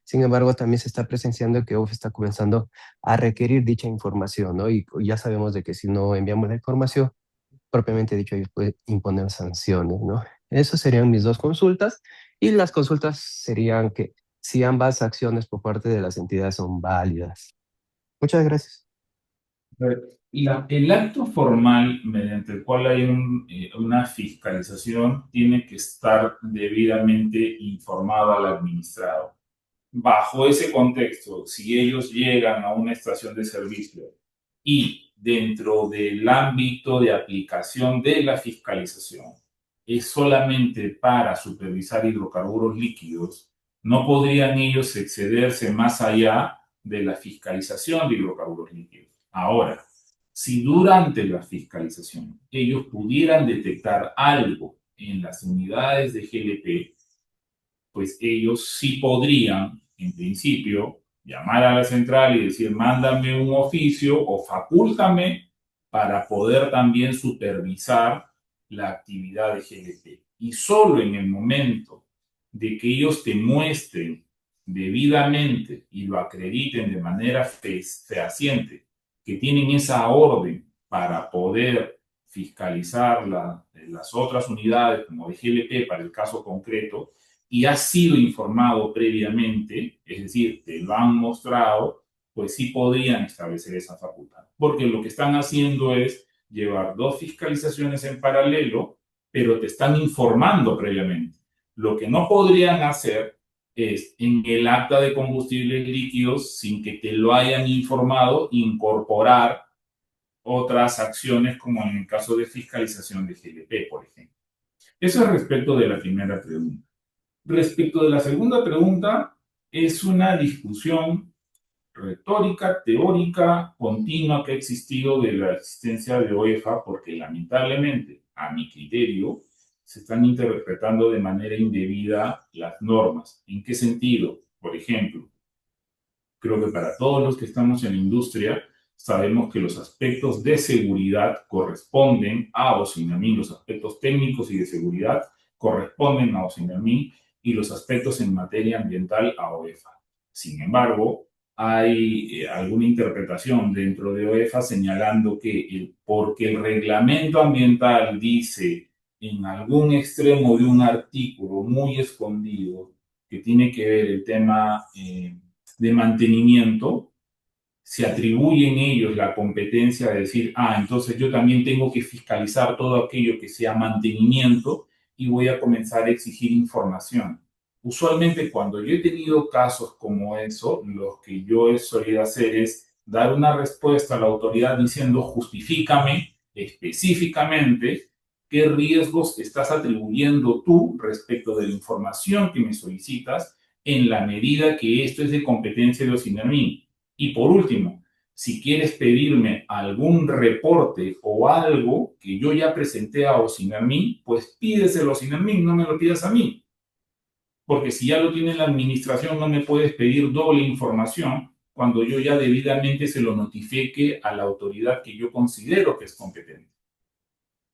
Speaker 7: Sin embargo, también se está presenciando que OF está comenzando a requerir dicha información, ¿no? Y ya sabemos de que si no enviamos la información, propiamente dicho, ellos pueden imponer sanciones, ¿no? Esas serían mis dos consultas. Y las consultas serían que si ambas acciones por parte de las entidades son válidas. Muchas gracias.
Speaker 2: El acto formal mediante el cual hay una fiscalización tiene que estar debidamente informado al administrado. Bajo ese contexto, si ellos llegan a una estación de servicio y dentro del ámbito de aplicación de la fiscalización es solamente para supervisar hidrocarburos líquidos, no podrían ellos excederse más allá de la fiscalización de hidrocarburos líquidos. Ahora, si durante la fiscalización ellos pudieran detectar algo en las unidades de GLP, pues ellos sí podrían, en principio, llamar a la central y decir, mándame un oficio o facúltame para poder también supervisar la actividad de GLP. Y solo en el momento de que ellos te muestren debidamente y lo acrediten de manera fehaciente que tienen esa orden para poder fiscalizar las otras unidades como de GLP para el caso concreto, y has sido informado previamente, es decir, te lo han mostrado, pues sí podrían establecer esa facultad. Porque lo que están haciendo es llevar dos fiscalizaciones en paralelo, pero te están informando previamente. Lo que no podrían hacer es en el acta de combustibles líquidos, sin que te lo hayan informado, incorporar otras acciones como en el caso de fiscalización de GLP, por ejemplo. Eso es respecto de la primera pregunta. Respecto de la segunda pregunta, es una discusión retórica, teórica, continua que ha existido de la existencia de OEFA, porque lamentablemente, a mi criterio, se están interpretando de manera indebida las normas. ¿En qué sentido? Por ejemplo, creo que para todos los que estamos en la industria, sabemos que los aspectos de seguridad corresponden a OSINAMIN, los aspectos técnicos y de seguridad corresponden a OSINAMIN y los aspectos en materia ambiental a OEFA. Sin embargo, hay alguna interpretación dentro de OEFA señalando que porque el reglamento ambiental dice en algún extremo de un artículo muy escondido que tiene que ver el tema de mantenimiento, se atribuyen ellos la competencia de decir, entonces yo también tengo que fiscalizar todo aquello que sea mantenimiento y voy a comenzar a exigir información. Usualmente cuando yo he tenido casos como eso, lo que yo he solido hacer es dar una respuesta a la autoridad diciendo, justifícame específicamente qué riesgos estás atribuyendo tú respecto de la información que me solicitas en la medida que esto es de competencia de OSINERMIN. Y por último, si quieres pedirme algún reporte o algo que yo ya presenté a OSINERMIN, pues pídeselo a OSINERMIN, no me lo pidas a mí. porque si ya lo tiene la administración, no me puedes pedir doble información cuando yo ya debidamente se lo notifique a la autoridad que yo considero que es competente.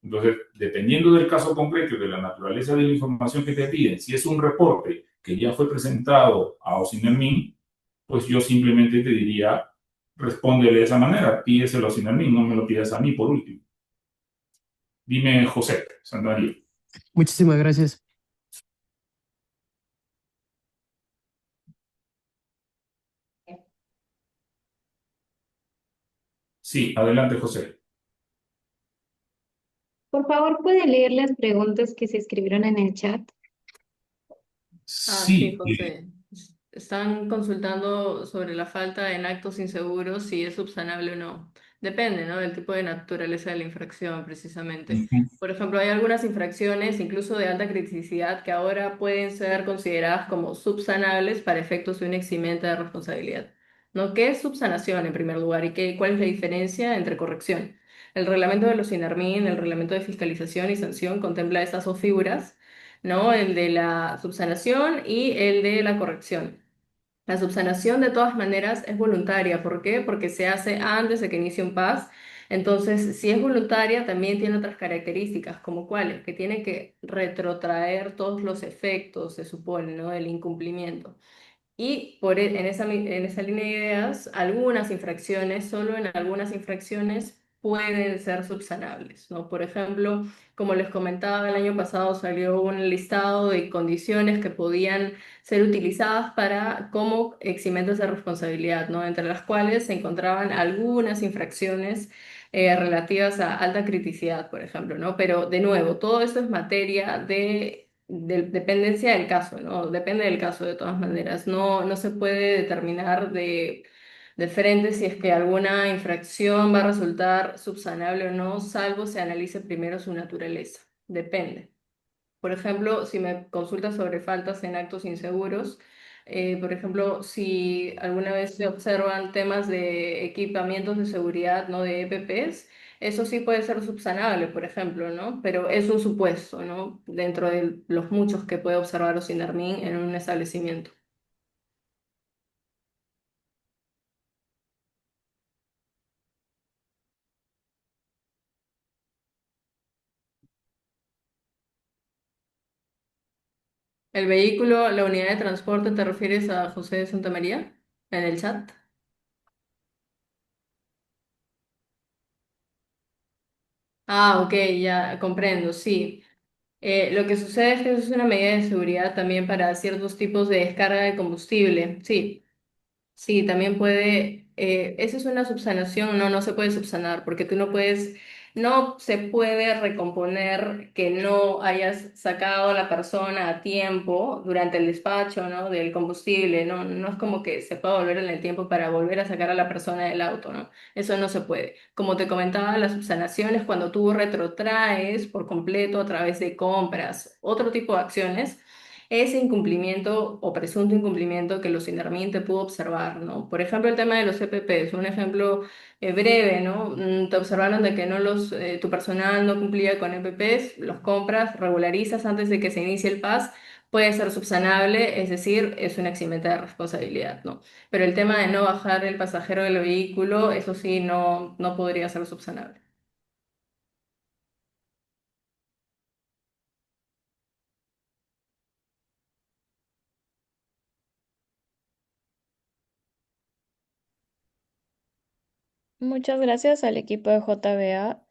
Speaker 2: Entonces, dependiendo del caso concreto y de la naturaleza de la información que te piden, si es un reporte que ya fue presentado a Ocinermin, pues yo simplemente te diría, respóndele de esa manera, pídeselo a Ocinermin, no me lo pidas a mí por último. Dime, José Santamaría.
Speaker 7: Muchísimas gracias.
Speaker 2: Sí, adelante, José.
Speaker 8: Por favor, ¿puede leer las preguntas que se escribieron en el chat?
Speaker 3: Ah, sí,
Speaker 2: Sí,
Speaker 3: José. Están consultando sobre la falta en actos inseguros, si es subsanable o no. Depende, ¿no? Del tipo de naturaleza de la infracción, precisamente. Por ejemplo, hay algunas infracciones, incluso de alta criticidad, que ahora pueden ser consideradas como subsanables para efectos de un eximente de responsabilidad. ¿No? ¿Qué es subsanación en primer lugar y cuál es la diferencia entre corrección? El reglamento de los INARMIN, el reglamento de fiscalización y sanción contempla estas dos figuras, ¿no? El de la subsanación y el de la corrección. La subsanación de todas maneras es voluntaria. ¿Por qué? Porque se hace antes de que inicie un PAS. Entonces, si es voluntaria, también tiene otras características, como cuáles, que tiene que retrotraer todos los efectos, se supone, ¿no? Del incumplimiento. Y en esa línea de ideas, algunas infracciones, solo en algunas infracciones pueden ser subsanables, ¿no? Por ejemplo, como les comentaba, el año pasado salió un listado de condiciones que podían ser utilizadas para como eximientes de responsabilidad, ¿no? Entre las cuales se encontraban algunas infracciones relativas a alta criticidad, por ejemplo, ¿no? Pero de nuevo, todo esto es materia de dependencia del caso, ¿no? Depende del caso de todas maneras. No se puede determinar de frente si es que alguna infracción va a resultar subsanable o no, salvo se analice primero su naturaleza. Depende. Por ejemplo, si me consultas sobre faltas en actos inseguros, por ejemplo, si alguna vez se observan temas de equipamientos de seguridad, no de EPPs, eso sí puede ser subsanable, por ejemplo, ¿no? Pero es un supuesto, ¿no? Dentro de los muchos que puede observar OSINARMIN en un establecimiento. ¿El vehículo, la unidad de transporte, te refieres a José de Santa María en el chat? Ah, ok, ya comprendo, sí. Lo que sucede es que eso es una medida de seguridad también para ciertos tipos de descarga de combustible. Sí, sí, también puede, eso es una subsanación, no se puede subsanar porque tú no puedes, no se puede recomponer que no hayas sacado a la persona a tiempo durante el despacho, ¿no? Del combustible, no es como que se pueda volver en el tiempo para volver a sacar a la persona del auto, ¿no? Eso no se puede. Como te comentaba, la subsanación es cuando tú retrotraes por completo a través de compras, otro tipo de acciones ese incumplimiento o presunto incumplimiento que los INDERMIN te pudo observar, ¿no? Por ejemplo, el tema de los EPPs, un ejemplo breve, ¿no? Te observaron de que tu personal no cumplía con EPPs, los compras, regularizas antes de que se inicie el PAS, puede ser subsanable, es decir, es una eximente de responsabilidad, ¿no? Pero el tema de no bajar el pasajero del vehículo, eso sí, no podría ser subsanable.
Speaker 1: Muchas gracias al equipo de JBA.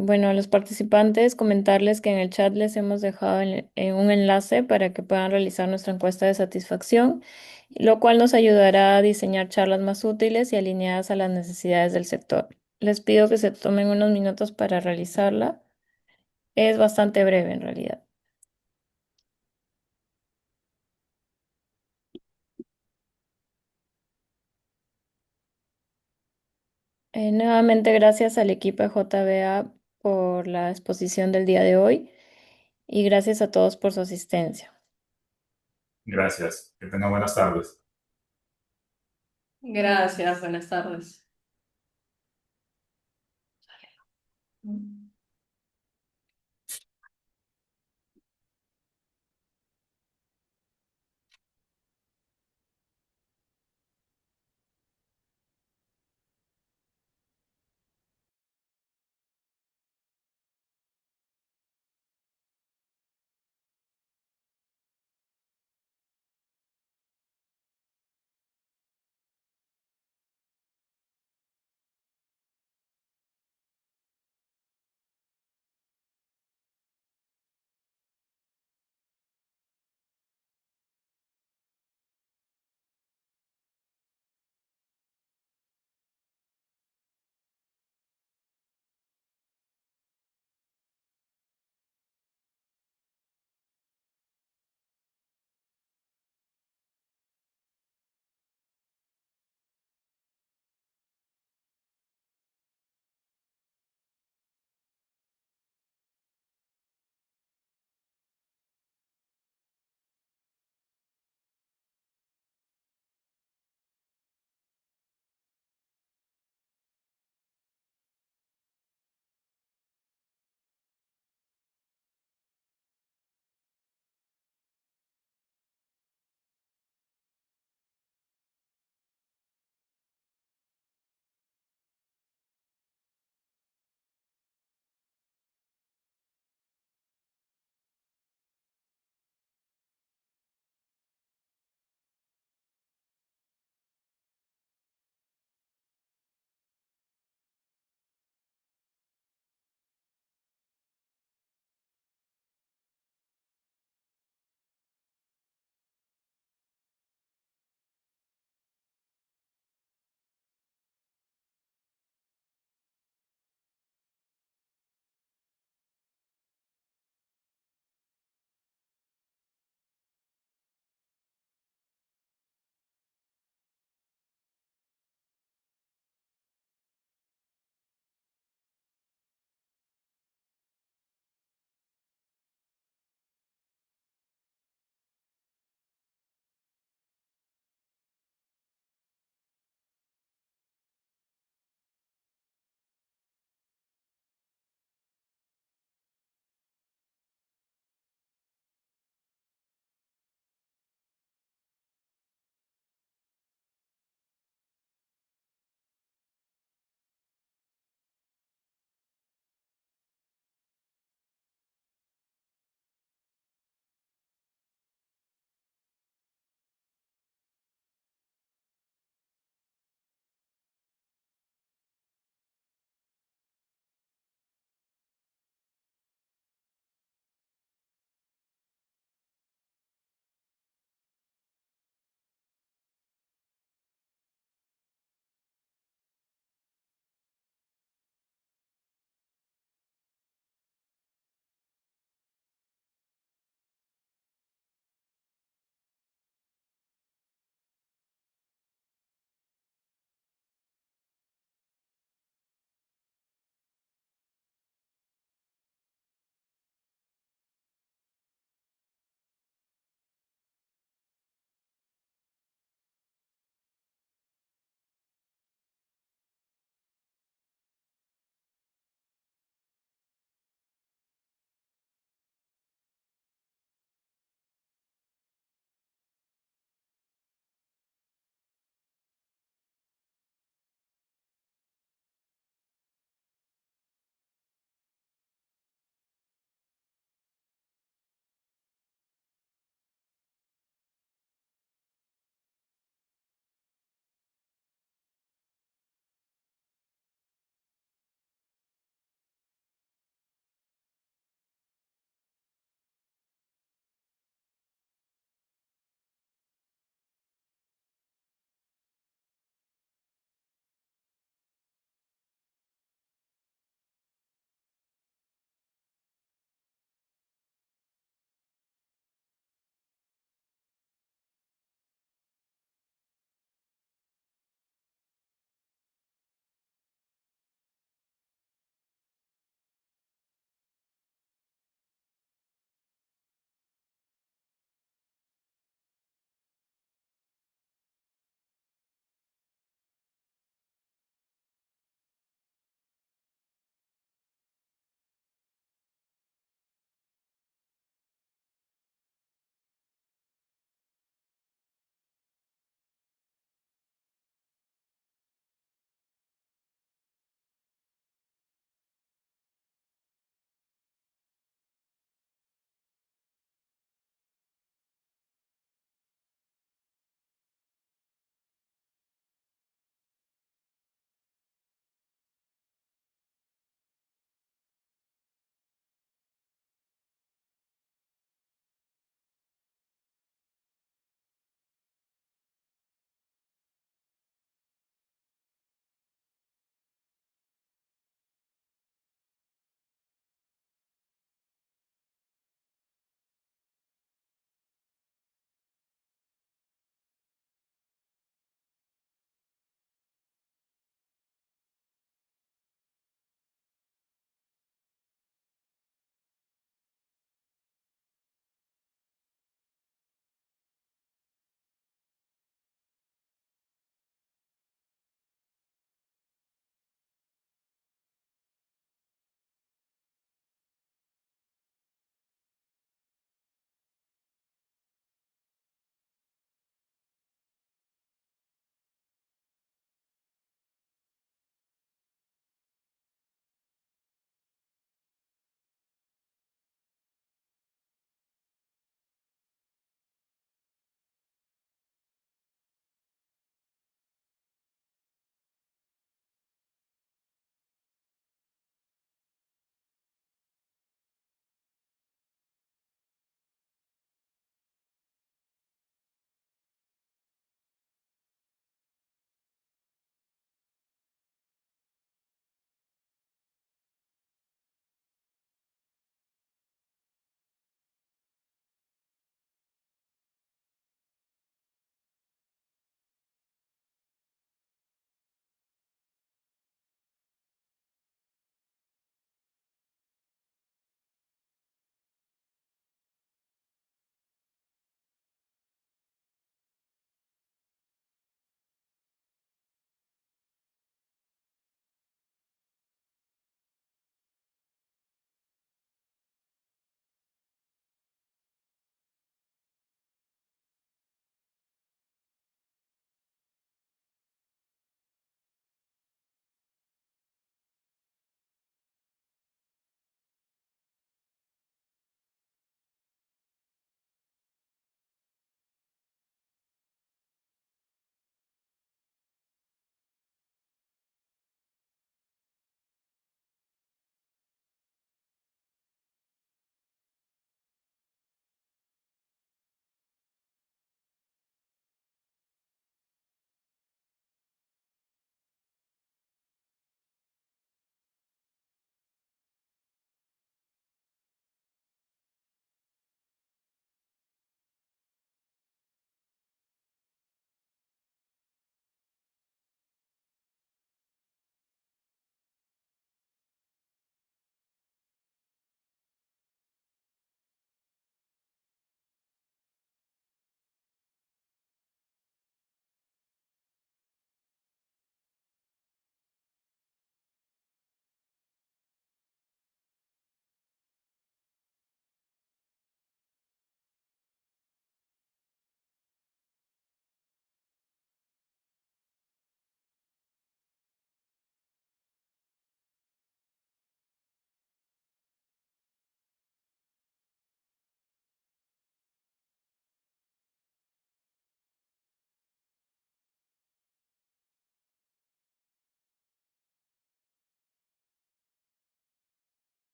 Speaker 1: Bueno, a los participantes comentarles que en el chat les hemos dejado un enlace para que puedan realizar nuestra encuesta de satisfacción, lo cual nos ayudará a diseñar charlas más útiles y alineadas a las necesidades del sector. Les pido que se tomen unos minutos para realizarla. Es bastante breve en realidad. Nuevamente, gracias al equipo de JBA por la exposición del día de hoy y gracias a todos por su asistencia.
Speaker 2: Gracias. Que tengan buenas tardes.
Speaker 3: Gracias, buenas tardes.